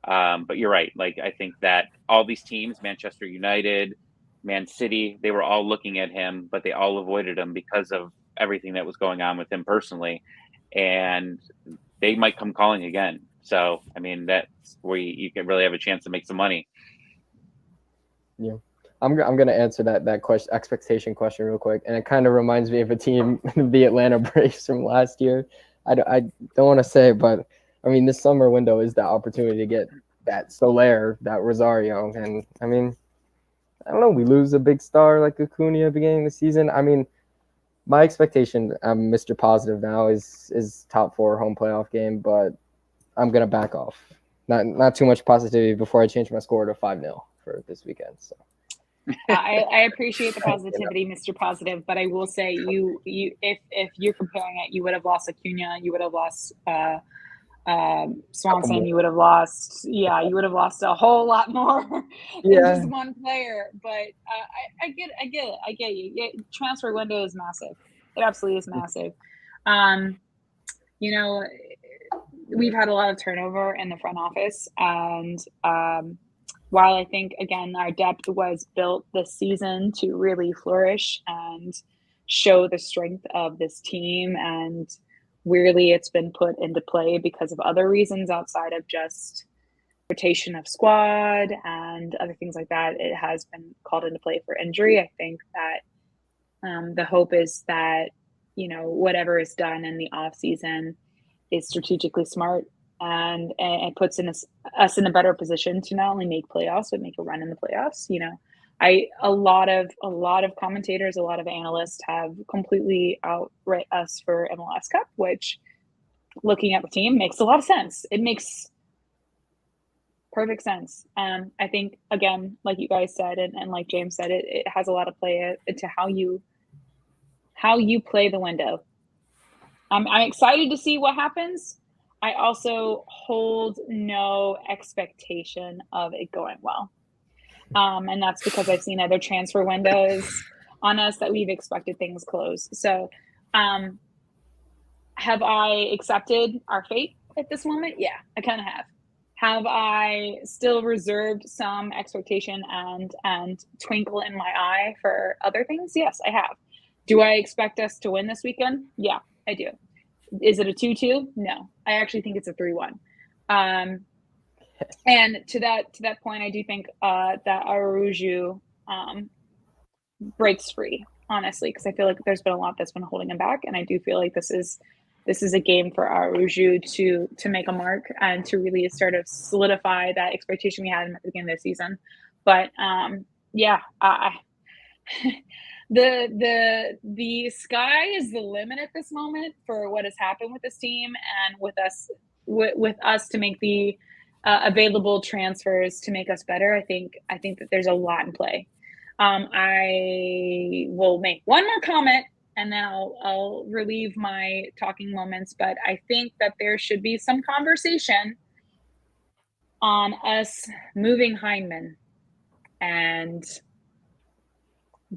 But you're right. Like, I think that all these teams, Manchester United, Man City, they were all looking at him, but they all avoided him because of everything that was going on with him personally. And they might come calling again. So, I mean, that's where you can really have a chance to make some money. Yeah. I'm going to answer that question, expectation question real quick. And it kind of reminds me of a team, the Atlanta Braves from last year. I don't want to say, but I mean, this summer window is the opportunity to get that Soler, that Rosario. And I mean, I don't know, we lose a big star like Acuna at the beginning of the season. I mean, my expectation, I'm Mr. Positive now, is top 4 home playoff game, but I'm going to back off. Not too much positivity before I change my score to 5-0 for this weekend. So. I appreciate the positivity, Mr. Positive, but I will say if you're comparing it, you would have lost Acuna, you would have lost Swanson, you would have lost a whole lot more than just one player. But I get you. Yeah, transfer window is massive. It absolutely is massive. We've had a lot of turnover in the front office, and while I think, again, our depth was built this season to really flourish and show the strength of this team, and weirdly it's been put into play because of other reasons outside of just rotation of squad and other things like that. It has been called into play for injury. I think that the hope is that, whatever is done in the off season is strategically smart and puts us in a better position to not only make playoffs but make a run in the playoffs. A lot of commentators, a lot of analysts have completely outright us for MLS Cup, which, looking at the team, makes a lot of sense. It makes perfect sense. I think, again, like you guys said, and like James said, it has a lot of play into how you play the window. I'm excited to see what happens. I also hold no expectation of it going well. And that's because I've seen other transfer windows on us that we've expected things close. So have I accepted our fate at this moment? Yeah, I kind of have. Have I still reserved some expectation and twinkle in my eye for other things? Yes, I have. Do I expect us to win this weekend? Yeah, I do. Is it a 2-2? No, I actually think it's a 3-1. And to that point, I do think that Araujo breaks free, honestly, because I feel like there's been a lot that's been holding him back, and I do feel like this is a game for Araujo to make a mark and to really sort of solidify that expectation we had at the beginning of the season. But the sky is the limit at this moment for what has happened with this team and with us to make the available transfers to make us better. I think that there's a lot in play. I will make one more comment and then I'll relieve my talking moments. But I think that there should be some conversation on us moving Hyndman and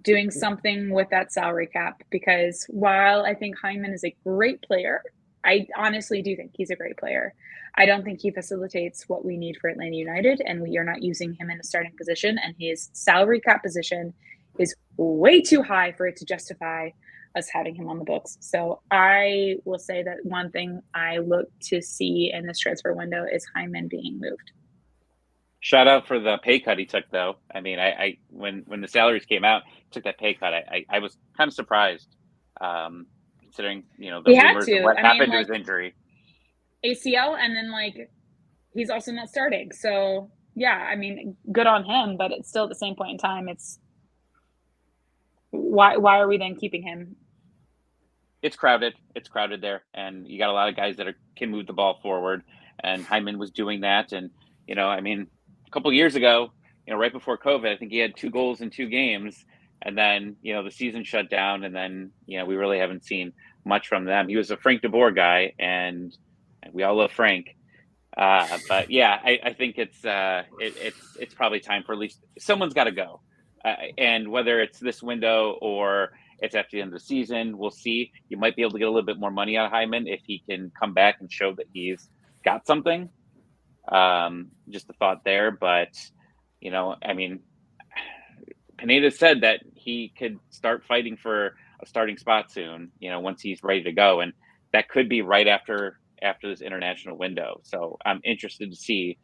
doing something with that salary cap, because while I think Hyndman is a great player, I honestly do think he's a great player. I don't think he facilitates what we need for Atlanta United, and we are not using him in a starting position, and his salary cap position is way too high for it to justify us having him on the books. So I will say that one thing I look to see in this transfer window is Hyndman being moved. Shout out for the pay cut he took, though. I mean, I when the salaries came out, took that pay cut. I was kind of surprised, considering the rumors of what happened to his injury. ACL, and then he's also not starting. So yeah, I mean, good on him, but it's still at the same point in time, it's why are we then keeping him? It's crowded. It's crowded there, and you got a lot of guys that can move the ball forward. And Hyndman was doing that, and I mean, a couple of years ago, right before COVID, I think he had 2 goals in 2 games, and then the season shut down, and then we really haven't seen much from them. He was a Frank DeBoer guy, and we all love Frank. But yeah, I think it's probably time for at least someone's got to go. And whether it's this window or it's after the end of the season, we'll see. You might be able to get a little bit more money out of Hyndman if he can come back and show that he's got something. Just a thought there. But, I mean, Pineda said that he could start fighting for a starting spot soon, once he's ready to go. And that could be right after this international window. So I'm interested to see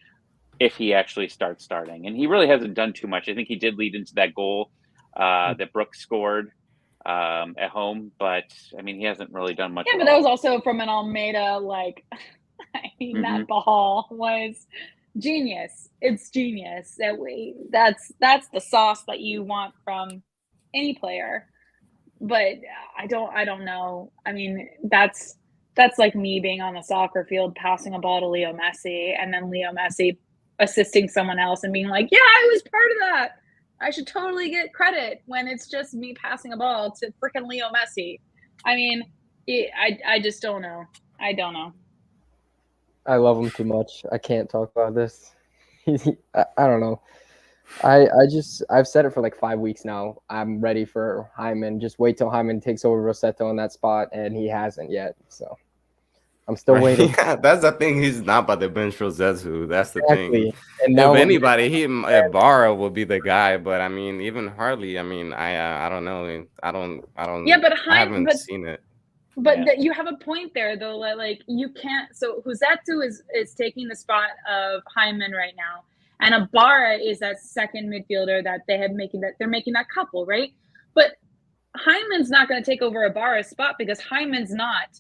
if he actually starts starting. And he really hasn't done too much. I think he did lead into that goal that Brooks scored at home. But, I mean, he hasn't really done much. Yeah, but that was also from an Almeida, that ball was genius. It's genius. That's the sauce that you want from any player. But I don't know. I mean, that's like me being on the soccer field passing a ball to Leo Messi, and then Leo Messi assisting someone else and being like, yeah, I was part of that. I should totally get credit, when it's just me passing a ball to freaking Leo Messi. I mean, I just don't know. I don't know. I love him too much. I can't talk about this. I don't know. I've said it for 5 weeks now. I'm ready for Hyndman. Just wait till Hyndman takes over Rossetto in that spot, and he hasn't yet. So I'm still waiting. Yeah, that's the thing. He's not about to bench Rossetto. That's the thing. And if anybody, Barra will be the guy. But I mean, even Harley. I mean, I don't know. I don't. Yeah, but I haven't seen it. But you have a point there, though. You can't. So Rossetto is taking the spot of Hyndman right now, and Ibarra is that second midfielder that they're making that couple, right? But Hyndman's not going to take over Ibarra's spot, because Hyndman's not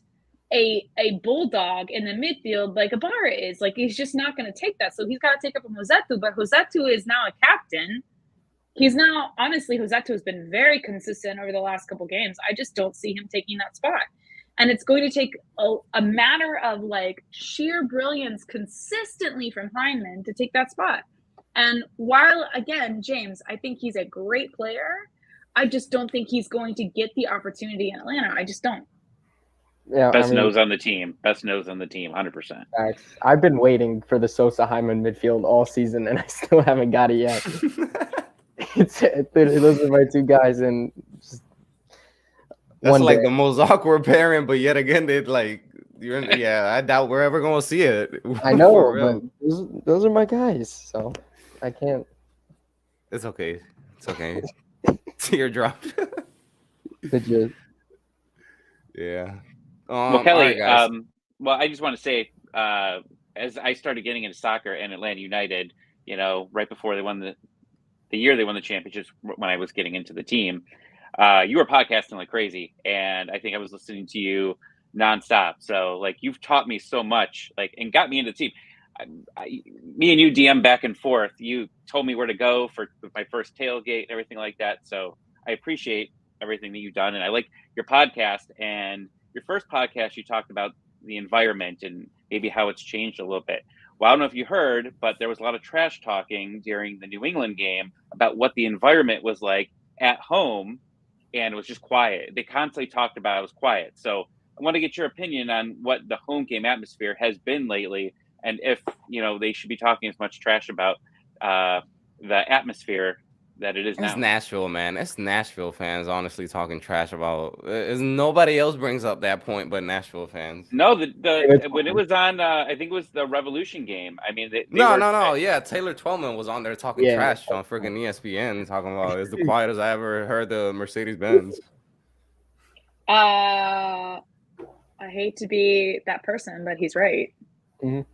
a bulldog in the midfield like Ibarra is. He's just not going to take that. So he's got to take up from Rossetto, but Rossetto is now a captain. He's now, honestly, Rossetto has been very consistent over the last couple games. I just don't see him taking that spot. And it's going to take a matter of sheer brilliance consistently from Hyndman to take that spot. And while, again, James, I think he's a great player, I just don't think he's going to get the opportunity in Atlanta. I just don't. Yeah, Best nose on the team. 100%. I've been waiting for the Sosa Hyndman midfield all season, and I still haven't got it yet. Those are my 2 guys, and just that's the most awkward pairing. But yet again, I doubt we're ever gonna see it. I know, but those are my guys, so I can't. It's okay. It's okay. Teardrop. Yeah. Well, Kelly, right, well, I just want to say, as I started getting into soccer and Atlanta United, right before they won the year they won the championships, when I was getting into the team, you were podcasting like crazy, and I think I was listening to you nonstop. So you've taught me so much, and got me into the team. Me and you DM back and forth. You told me where to go for my first tailgate and everything like that. So I appreciate everything that you've done, and I like your podcast. And your first podcast, you talked about the environment and maybe how it's changed a little bit. Well, I don't know if you heard, but there was a lot of trash talking during the New England game about what the environment was like at home, and it was just quiet. They constantly talked about it was quiet. So I want to get your opinion on what the home game atmosphere has been lately, and if they should be talking as much trash about the atmosphere that it is It's now. Nashville, man. It's Nashville fans honestly talking trash about. Nobody else brings up that point but Nashville fans. No, when it was on, I think it was the Revolution game. I mean, they No, were, no. Yeah, Taylor Twellman was on there talking Yeah. trash on freaking ESPN, talking about it's the quietest I ever heard the Mercedes Benz. I hate to be that person, but he's right. Mm-hmm.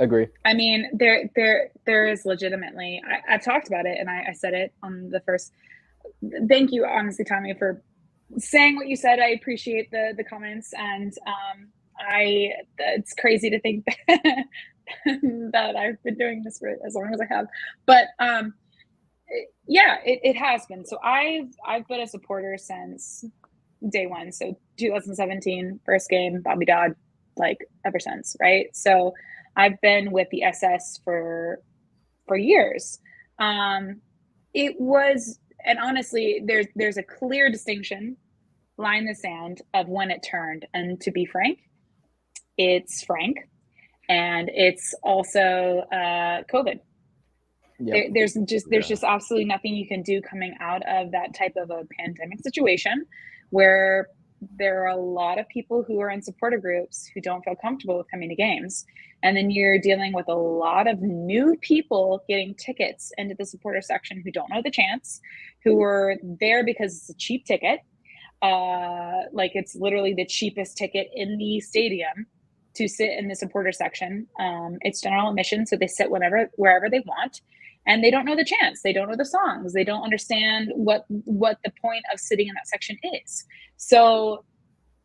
Agree. I mean, there is legitimately. I've talked about it, and I said it on the first. Thank you, honestly, Tommy, for saying what you said. I appreciate the comments, and it's crazy to think that I've been doing this for as long as I have, but yeah, it has been. So I've been a supporter since day one. So 2017, first game, Bobby Dodd, like ever since, right? So I've been with the SS for years. It was, and honestly, there's a clear distinction, line in the sand, of when it turned. And to be frank, it's Frank, and it's also COVID. Yep. There's just absolutely nothing you can do coming out of that type of a pandemic situation, where there are a lot of people who are in supporter groups who don't feel comfortable with coming to games. And then you're dealing with a lot of new people getting tickets into the supporter section who don't know the chants, who are there because it's a cheap ticket. Like it's literally the cheapest ticket in the stadium to sit in the supporter section. It's general admission, so they sit wherever they want. And they don't know the chants. They don't know the songs. They don't understand what the point of sitting in that section is. So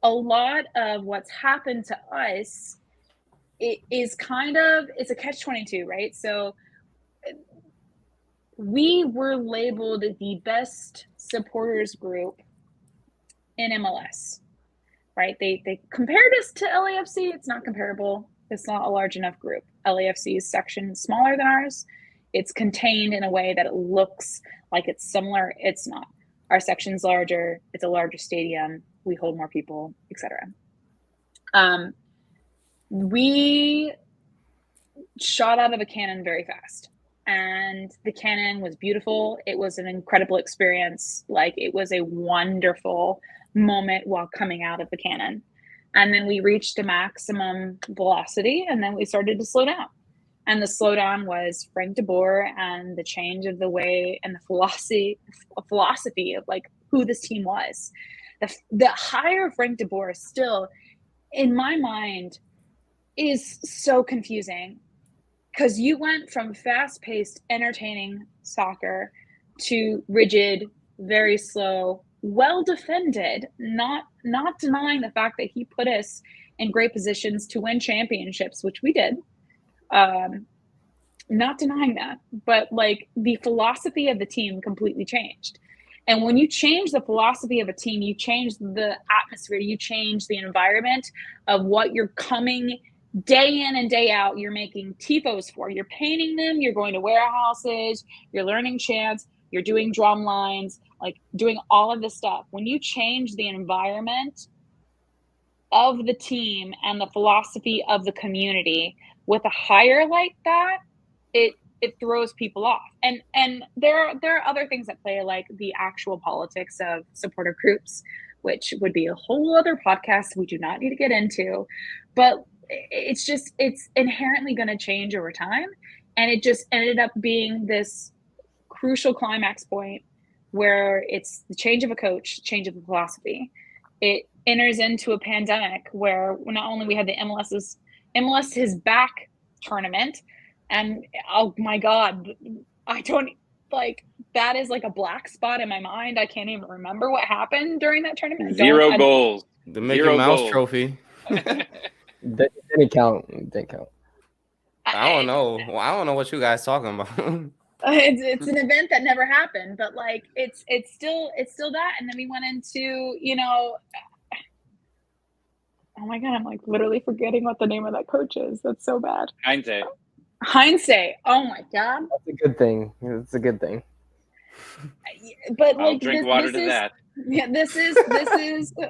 a lot of what's happened to us, it's a catch-22, right? So we were labeled the best supporters group in MLS, right? They compared us to LAFC. It's not comparable. It's not a large enough group. LAFC's section is smaller than ours. It's contained in a way that it looks like it's similar. It's not. Our section's larger. It's a larger stadium. We hold more people, etc. We shot out of a cannon very fast, and the cannon was beautiful. It was an incredible experience. Like, it was a wonderful moment while coming out of the cannon. And then we reached a maximum velocity, and then we started to slow down. And the slowdown was Frank de Boer and the change of the way and the philosophy of like who this team was. The hire of Frank de Boer still, in my mind, is so confusing, because you went from fast-paced, entertaining soccer to rigid, very slow, well-defended, not denying the fact that he put us in great positions to win championships, which we did. Not denying that, but like the philosophy of the team completely changed. And when you change the philosophy of a team, you change the atmosphere, you change the environment of what you're coming day in and day out. You're making tifos for, you're painting them, you're going to warehouses, you're learning chants, you're doing drum lines, like doing all of this stuff. When you change the environment of the team and the philosophy of the community with a hire like that, it throws people off. And there are other things at play, like the actual politics of supporter groups, which would be a whole other podcast we do not need to get into. But it's inherently going to change over time. And it just ended up being this crucial climax point where it's the change of a coach, change of a philosophy. It enters into a pandemic where not only we had the MLS is back tournament, and oh my God, I don't, like, that is like a black spot in my mind. I can't even remember what happened during that tournament. Zero goals. The Mickey Mouse trophy. Didn't count. I don't know. Well, I don't know what you guys talking about. It's an event that never happened, but like it's still that. And then we went into, oh my God, I'm like literally forgetting what the name of that coach is. That's so bad. Heinze. Hindsight. Oh my God. That's a good thing. It's a good thing. But I'll like drink water to is, that. Yeah, this is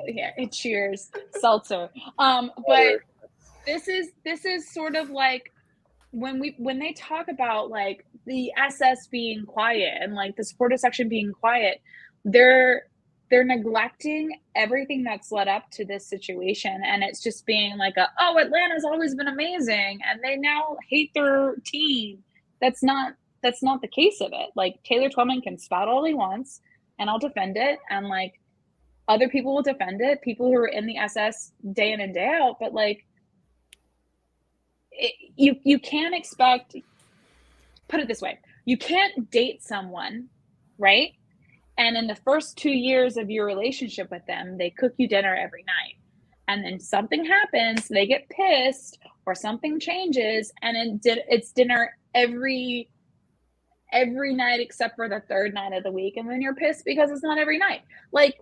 yeah, cheers. Seltzer. But this is sort of like when they talk about like the SS being quiet and like the supporter section being quiet, they're neglecting everything that's led up to this situation, and it's just being like Atlanta's always been amazing and they now hate their team. That's not the case of it. Like Taylor Twellman can spout all he wants and I'll defend it, and like other people will defend it, people who are in the SS day in and day out, but like you can't expect, put it this way, you can't date someone, right? And in the first 2 years of your relationship with them, they cook you dinner every night. And then something happens, they get pissed, or something changes, and it's dinner every night except for the third night of the week. And then you're pissed because it's not every night. Like,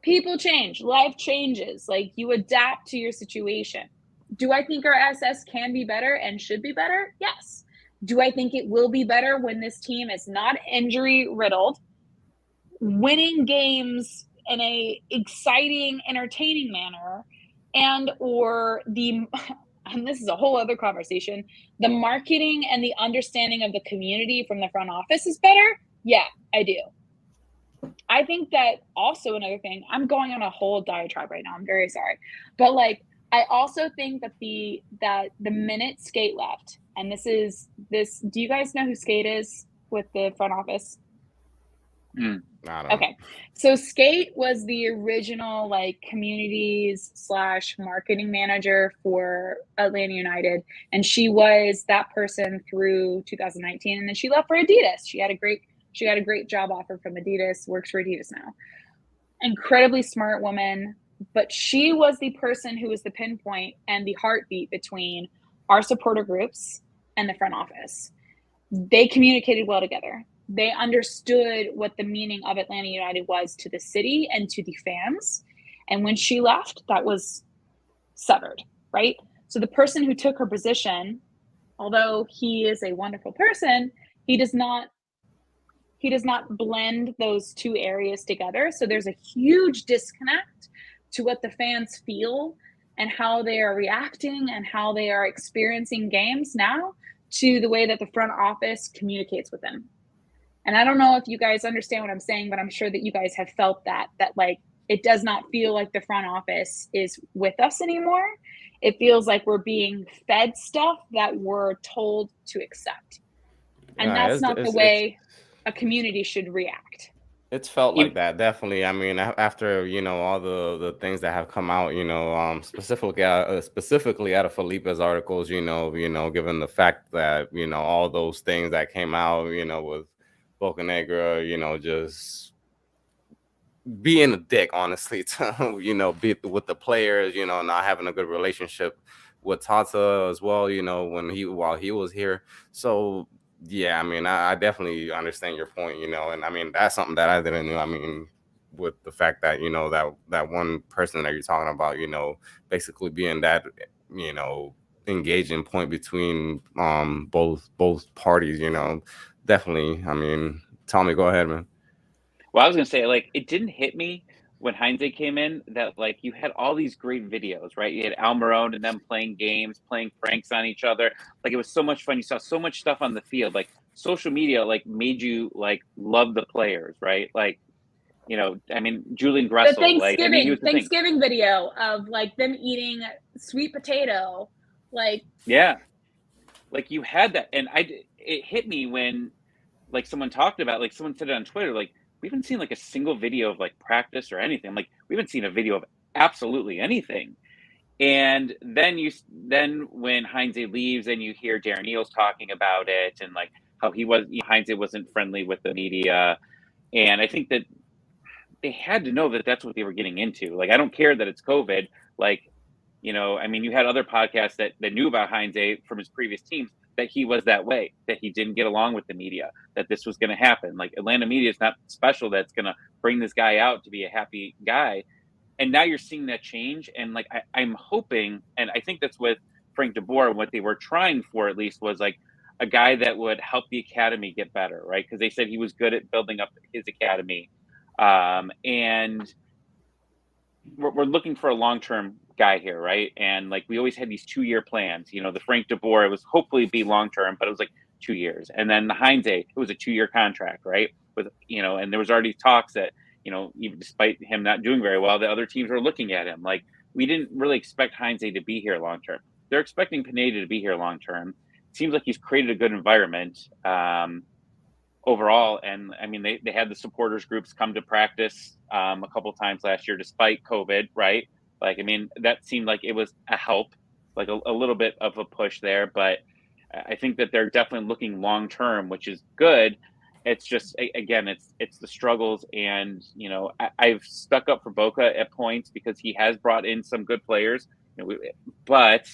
people change, life changes, like you adapt to your situation. Do I think our SS can be better and should be better? Yes. Do I think it will be better when this team is not injury riddled, winning games in a exciting, entertaining manner, and or and this is a whole other conversation, the marketing and the understanding of the community from the front office is better? Yeah, I do. I think that also another thing, I'm going on a whole diatribe right now, I'm very sorry, but like I also think that the minute Skate left, and do you guys know who Skate is with the front office? I don't know. Okay, so Skate was the original like communities / marketing manager for Atlanta United, and she was that person through 2019, and then she left for Adidas. She had a great job offer from Adidas, works for Adidas now. Incredibly smart woman, but she was the person who was the pinpoint and the heartbeat between our supporter groups and the front office. They communicated well together. They understood what the meaning of Atlanta United was to the city and to the fans. And when she left, that was severed, right? So the person who took her position, although he is a wonderful person, he does not blend those two areas together. So there's a huge disconnect to what the fans feel and how they are reacting and how they are experiencing games now to the way that the front office communicates with them. And I don't know if you guys understand what I'm saying, but I'm sure that you guys have felt that like it does not feel like the front office is with us anymore. It feels like we're being fed stuff that we're told to accept. And that's not the way a community should react. It's felt like that, definitely. I mean, after all the things that have come out, specifically out of Felipe's articles, given the fact that all those things that came out, with Bocanegra, just being a dick, honestly, to be with the players, not having a good relationship with Tata as well, while he was here. So yeah, I mean, I definitely understand your point, and I mean, that's something that I didn't know. I mean, with the fact that, that one person that you're talking about, basically being that, engaging point between both parties, definitely. I mean, Tommy, go ahead, man. Well, I was going to say, like, it didn't hit me when Heinze came in that, like, you had all these great videos, right? You had Almiron and them playing games, playing pranks on each other. Like, it was so much fun. You saw so much stuff on the field. Like, social media, like, made you, like, love the players, right? Like, I mean, Julian Gressel. The Thanksgiving video of, like, them eating sweet potato. Like, yeah. Like, you had that. And it hit me when, like, someone talked about, like, someone said it on Twitter, like, we haven't seen like a single video of like practice or anything. Like, we haven't seen a video of absolutely anything. And then when Heinze leaves and you hear Darren Eales talking about it and like how Heinze wasn't friendly with the media. And I think that they had to know that that's what they were getting into. Like, I don't care that it's COVID. Like, I mean, you had other podcasts that knew about Heinze from his previous teams, that he was that way, that he didn't get along with the media, that this was going to happen. Like, Atlanta media is not special that's going to bring this guy out to be a happy guy. And now you're seeing that change. And like, I'm hoping, and I think that's with Frank DeBoer, what they were trying for at least was like a guy that would help the academy get better, right? Because they said he was good at building up his academy. And we're looking for a long-term guy here, right? And like we always had these 2-year plans. You know, the Frank DeBoer, it was hopefully be long-term, but it was like 2 years. And then the Heinze, it was a 2-year contract, right? With, you know, and there was already talks that, you know, even despite him not doing very well, the other teams were looking at him. Like, we didn't really expect Heinze to be here long-term. They're expecting Pineda to be here long-term. Seems like he's created a good environment overall. And I mean, they had the supporters groups come to practice a couple of times last year, despite COVID, right? Like, I mean, that seemed like it was a help, like a little bit of a push there. But I think that they're definitely looking long-term, which is good. It's just, again, it's the struggles. And, you know, I've stuck up for Boca at points because he has brought in some good players, you know, but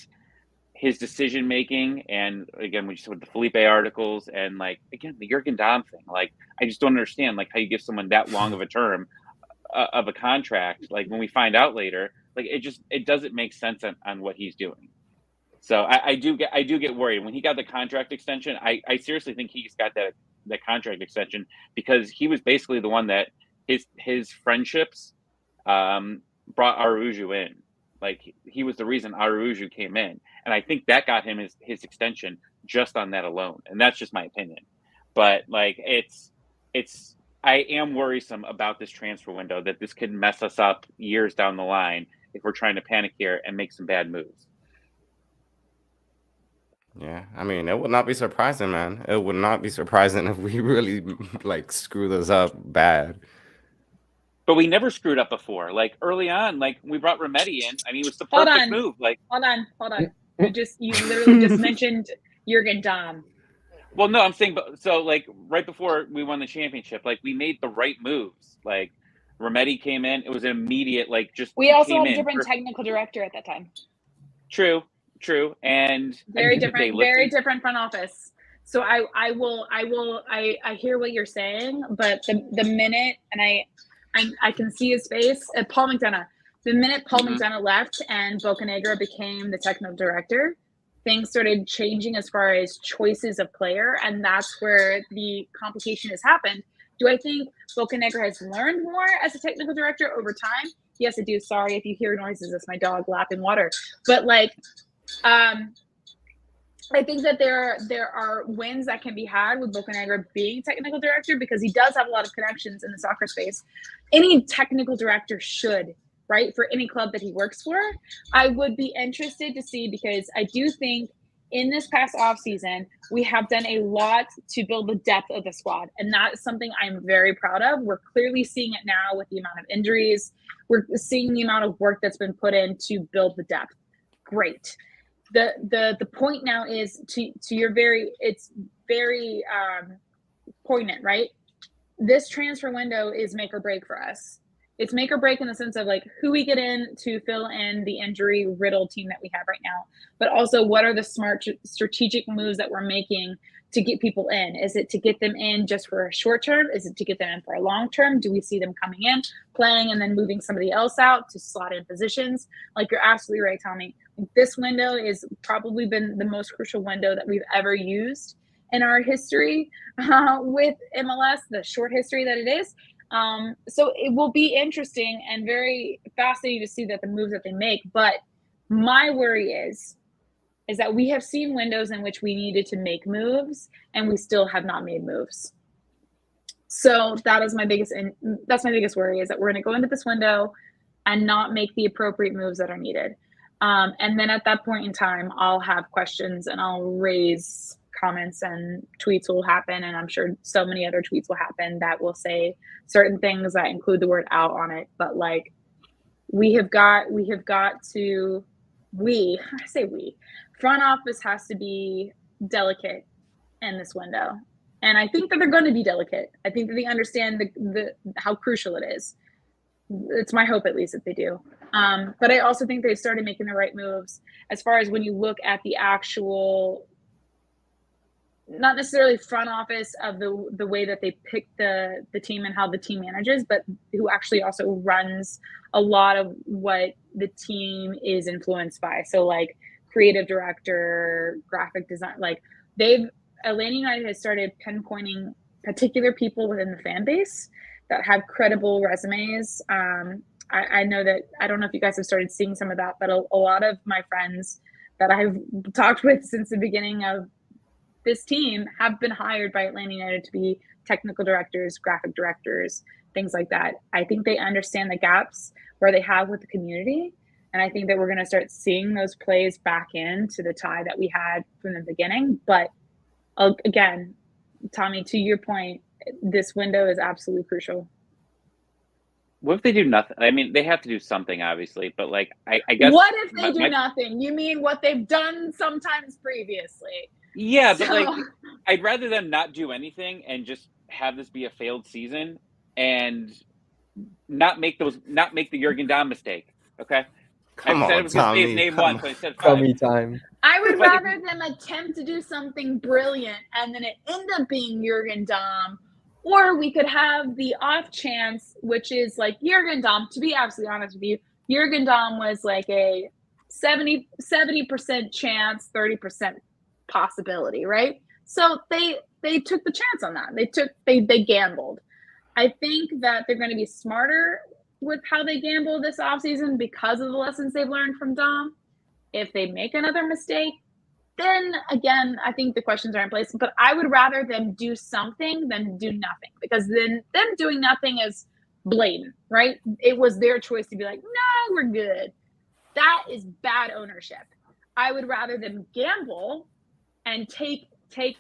his decision making, and again, we just with the Felipe articles, and like again the Jurgen Damm thing, like I just don't understand like how you give someone that long of a term of a contract. Like when we find out later, like it doesn't make sense on what he's doing. So I do get worried when he got the contract extension. I seriously think he just got that contract extension because he was basically the one that his friendships brought Araujo in. Like he was the reason Araujo came in. And I think that got him his extension just on that alone. And that's just my opinion. But like I am worrisome about this transfer window that this could mess us up years down the line if we're trying to panic here and make some bad moves. Yeah, I mean, it would not be surprising, man. It would not be surprising if we really like screw this up bad. But we never screwed up before. Like early on, like we brought Remedi in. I mean, it was the perfect move. Like, hold on. You literally just mentioned Jurgen Damm. Well, no, I'm saying, but so like right before we won the championship, like we made the right moves. Like Remedi came in, it was an immediate like just. We also had a different technical director at that time. True, and very different front office. So I hear what you're saying, but the minute, and I can see his face at Paul McDonough. The minute Paul McDonough left and Bocanegra became the technical director, things started changing as far as choices of player, and that's where the complication has happened. Do I think Bocanegra has learned more as a technical director over time? Yes, I do. Sorry if you hear noises. It's my dog lapping water. But like, I think that there are wins that can be had with Bocanegra being technical director because he does have a lot of connections in the soccer space. Any technical director should, right, for any club that he works for. I would be interested to see, because I do think in this past offseason, we have done a lot to build the depth of the squad. And that's something I'm very proud of. We're clearly seeing it now with the amount of injuries. We're seeing the amount of work that's been put in to build the depth. Great. The point now is to your it's very poignant, right? This transfer window is make or break for us. It's make or break in the sense of like who we get in to fill in the injury riddled team that we have right now, but also what are the smart strategic moves that we're making to get people in? Is it to get them in just for a short term? Is it to get them in for a long term? Do we see them coming in, playing, and then moving somebody else out to slot in positions? Like, you're absolutely right, Tommy. This window is probably been the most crucial window that we've ever used in our history with MLS, the short history that it is. So it will be interesting and very fascinating to see that the moves that they make. But my worry is that we have seen windows in which we needed to make moves and we still have not made moves. So that's my biggest worry, is that we're going to go into this window and not make the appropriate moves that are needed. And then at that point in time, I'll have questions and I'll raise comments and tweets will happen. And I'm sure so many other tweets will happen that will say certain things that include the word out on it. But like, front office has to be delicate in this window. And I think that they're going to be delicate. I think that they understand how crucial it is. It's my hope, at least, that they do. But I also think they started making the right moves as far as when you look at the actual, not necessarily front office of the way that they pick the team and how the team manages, but who actually also runs a lot of what the team is influenced by. So like creative director, graphic design. Like Atlanta United has started pinpointing particular people within the fan base that have credible resumes. I know that, I don't know if you guys have started seeing some of that, but a lot of my friends that I've talked with since the beginning of this team have been hired by Atlanta United to be technical directors, graphic directors, things like that. I think they understand the gaps where they have with the community. And I think that we're going to start seeing those plays back into the tie that we had from the beginning. But again, Tommy, to your point, this window is absolutely crucial. What if they do nothing? I mean, they have to do something, obviously, but like, I guess. What if they do nothing? You mean what they've done sometimes previously? Yeah, but like, I'd rather them not do anything and just have this be a failed season and not make the Jurgen Damm mistake. Okay. Come I said on, it was going to Tommy. name one, so I said 5. Tommy time. I would rather them attempt to do something brilliant and then it end up being Jurgen Damm, or we could have the off chance, which is like Jurgen Damm. To be absolutely honest with you, Jurgen Damm was like a 70% chance, 30% possibility, right? So they took the chance on that. They gambled. I think that they're going to be smarter with how they gamble this offseason because of the lessons they've learned from Dom. If they make another mistake, then again, I think the questions are in place. But I would rather them do something than do nothing, because then them doing nothing is blatant, right? It was their choice to be like, no, we're good. That is bad ownership. I would rather them gamble and take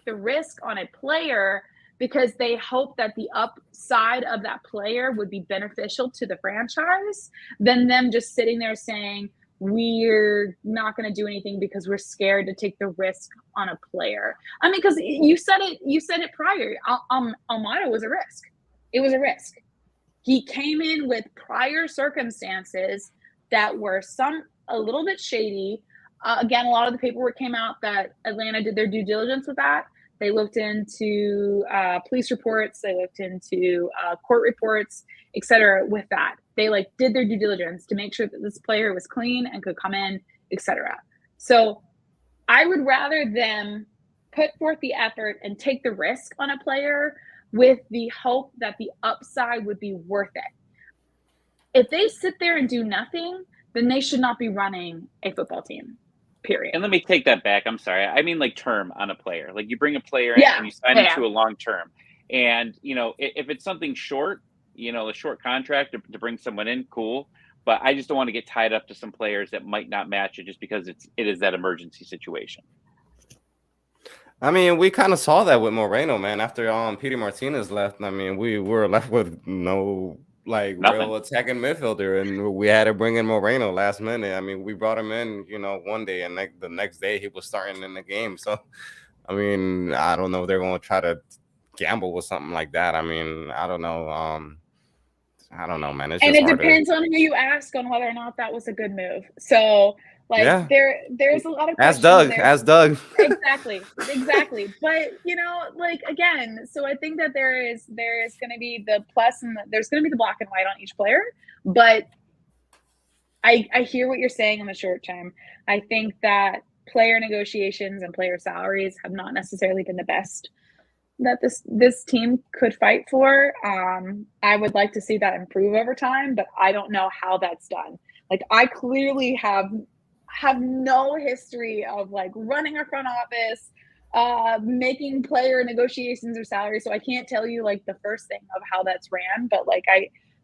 the risk on a player because they hope that the upside of that player would be beneficial to the franchise than them just sitting there saying, we're not going to do anything because we're scared to take the risk on a player. I mean, because you said it prior. Almada was a risk. It was a risk. He came in with prior circumstances that were a little bit shady. Again, a lot of the paperwork came out that Atlanta did their due diligence with that. They looked into police reports. They looked into court reports, et cetera, with that. They did their due diligence to make sure that this player was clean and could come in, et cetera. So I would rather them put forth the effort and take the risk on a player with the hope that the upside would be worth it. If they sit there and do nothing, then they should not be running a football team. Period. And let me take that back. I'm sorry. I mean, like, term on a player. Like, you bring a player in and you sign him to a long term. And, if it's something short, a short contract to bring someone in, cool. But I just don't want to get tied up to some players that might not match it just because it is that emergency situation. I mean, we kind of saw that with Moreno, man. After Peter Martinez left, I mean, we were left with no real attacking midfielder, and we had to bring in Moreno last minute. I mean, we brought him in, one day, and the next day he was starting in the game. So, I mean, I don't know if they're going to try to gamble with something like that. I mean, I don't know. I don't know, man. It's and just it depends on who you ask on whether or not that was a good move. So, there's a lot of questions. Ask Doug. Exactly. But again, so I think that there is going to be the plus and there's going to be the black and white on each player. But I hear what you're saying in the short term. I think that player negotiations and player salaries have not necessarily been the best that this team could fight for. I would like to see that improve over time, but I don't know how that's done. I clearly have no history of running a front office, making player negotiations or salaries. So I can't tell you the first thing of how that's ran, but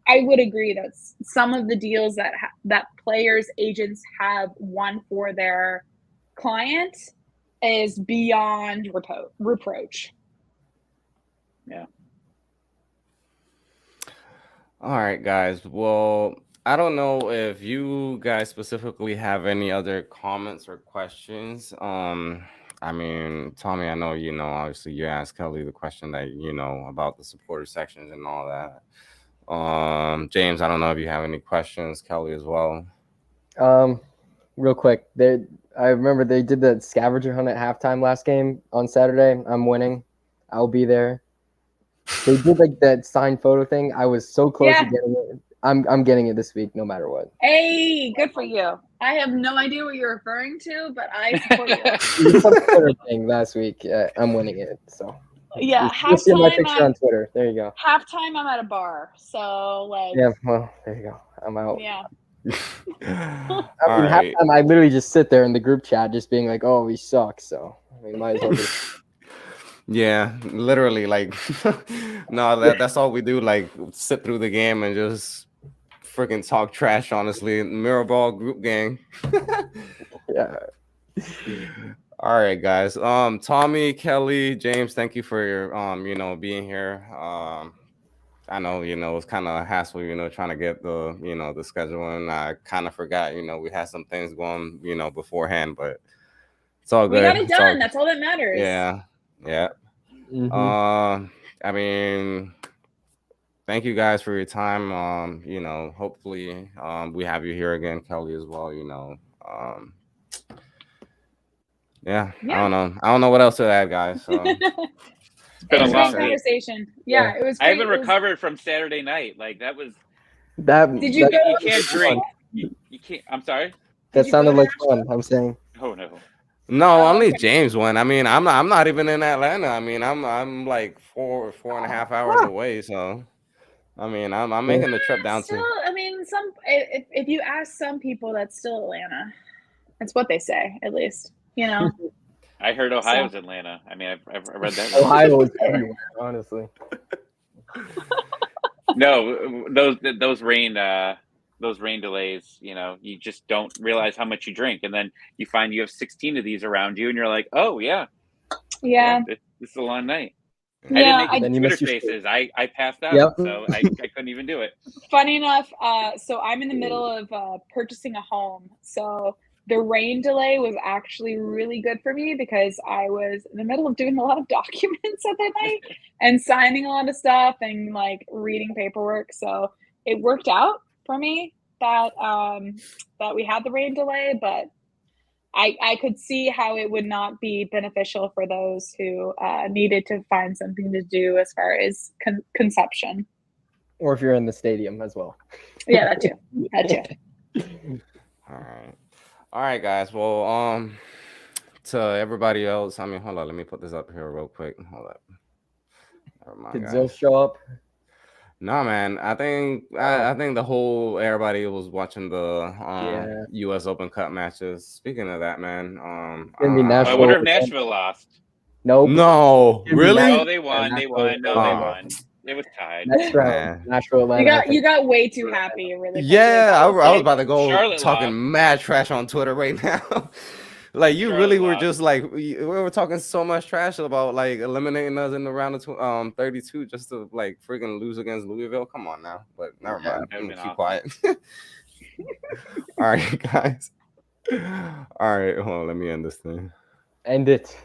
I would agree that some of the deals that players, agents have won for their client is beyond reproach. Yeah. All right, guys. Well, I don't know if you guys specifically have any other comments or questions. I mean, Tommy, I know obviously you asked Kelly the question that about the supporter sections and all that. James, I don't know if you have any questions. Kelly as well. Real quick, I remember they did the scavenger hunt at halftime last game on Saturday. I'm winning. I'll be there. They did that signed photo thing. I was so close to getting it. I'm getting it this week, no matter what. Hey, good for you. I have no idea what you're referring to, but I support you. You put a Twitter thing last week. I'm winning it. So Yeah, you see my picture halftime. on Twitter. There you go. Halftime, I'm at a bar, so like. Yeah. Well, there you go. I'm out. Yeah. All I mean, right. halftime, I literally just sit there in the group chat, just being like, "Oh, we suck." So I mean, might as well. Yeah, literally, like, no, that's all we do. Like, sit through the game and just freaking talk trash. Honestly, mirror ball group gang. Yeah. All right, guys. Tommy, Kelly, James, thank you for your being here. I know, it's kind of a hassle, trying to get the schedule, and I kind of forgot, we had some things going, beforehand, but it's all good. We got it It's all- done. That's all that matters. Yeah. Mhm. I mean, thank you guys for your time. Hopefully, we have you here again, Kelly, as well. Yeah. I don't know what else to add, guys. So. It's been It was a a long great week. conversation. Yeah, it was. I Great. haven't recovered from Saturday night. Like that was. Did You can't drink. You can't. I'm sorry. That you sounded go to like fun. I'm saying. Oh no. No, Oh, only okay. James went. I mean, I'm not even in Atlanta. I mean, I'm like 4.5 hours away. So, I mean, I'm making the trip down Still, to. I mean, if you ask some people, that's still Atlanta. That's what they say, at least. I heard Ohio's Atlanta. I mean, I've read that. Ohio is everywhere, honestly. No, those rain delays. You just don't realize how much you drink, and then you find you have 16 of these around you, and you're like, oh yeah. This is a long night. Yeah, I Then didn't you make missed Twitter your Spaces. I passed out, Yep. so I couldn't even do it. Funny enough, so I'm in the middle of purchasing a home. So the rain delay was actually really good for me because I was in the middle of doing a lot of documents at that night and signing a lot of stuff and like reading paperwork. So it worked out for me that that we had the rain delay, but I could see how it would not be beneficial for those who needed to find something to do as far as conception. Or if you're in the stadium as well. Yeah, that too. That too. All right, guys. Well, to everybody else, I mean, hold on. Let me put this up here real quick. Hold up. Never mind, Did guys. Zill show up? No, man. I think the whole everybody was watching the U.S. Open Cup matches. Speaking of that, man, Gonna be I Nashville. wonder if Nashville lost. Nope. No, really? No, they won. They won. No, they won. It was tied. Next round, Nashville, Atlanta. You got way too happy really quickly. Yeah, I was about to go Charlotte talking lost. mad trash on Twitter right now. Like you Charlotte really were lost. just like we were talking so much trash about like eliminating us in the round of 32 just to like freaking lose against Louisville. Come on now, but never mind. I'm gonna keep quiet. All right, guys. All right, hold on. Let me end this thing. End it.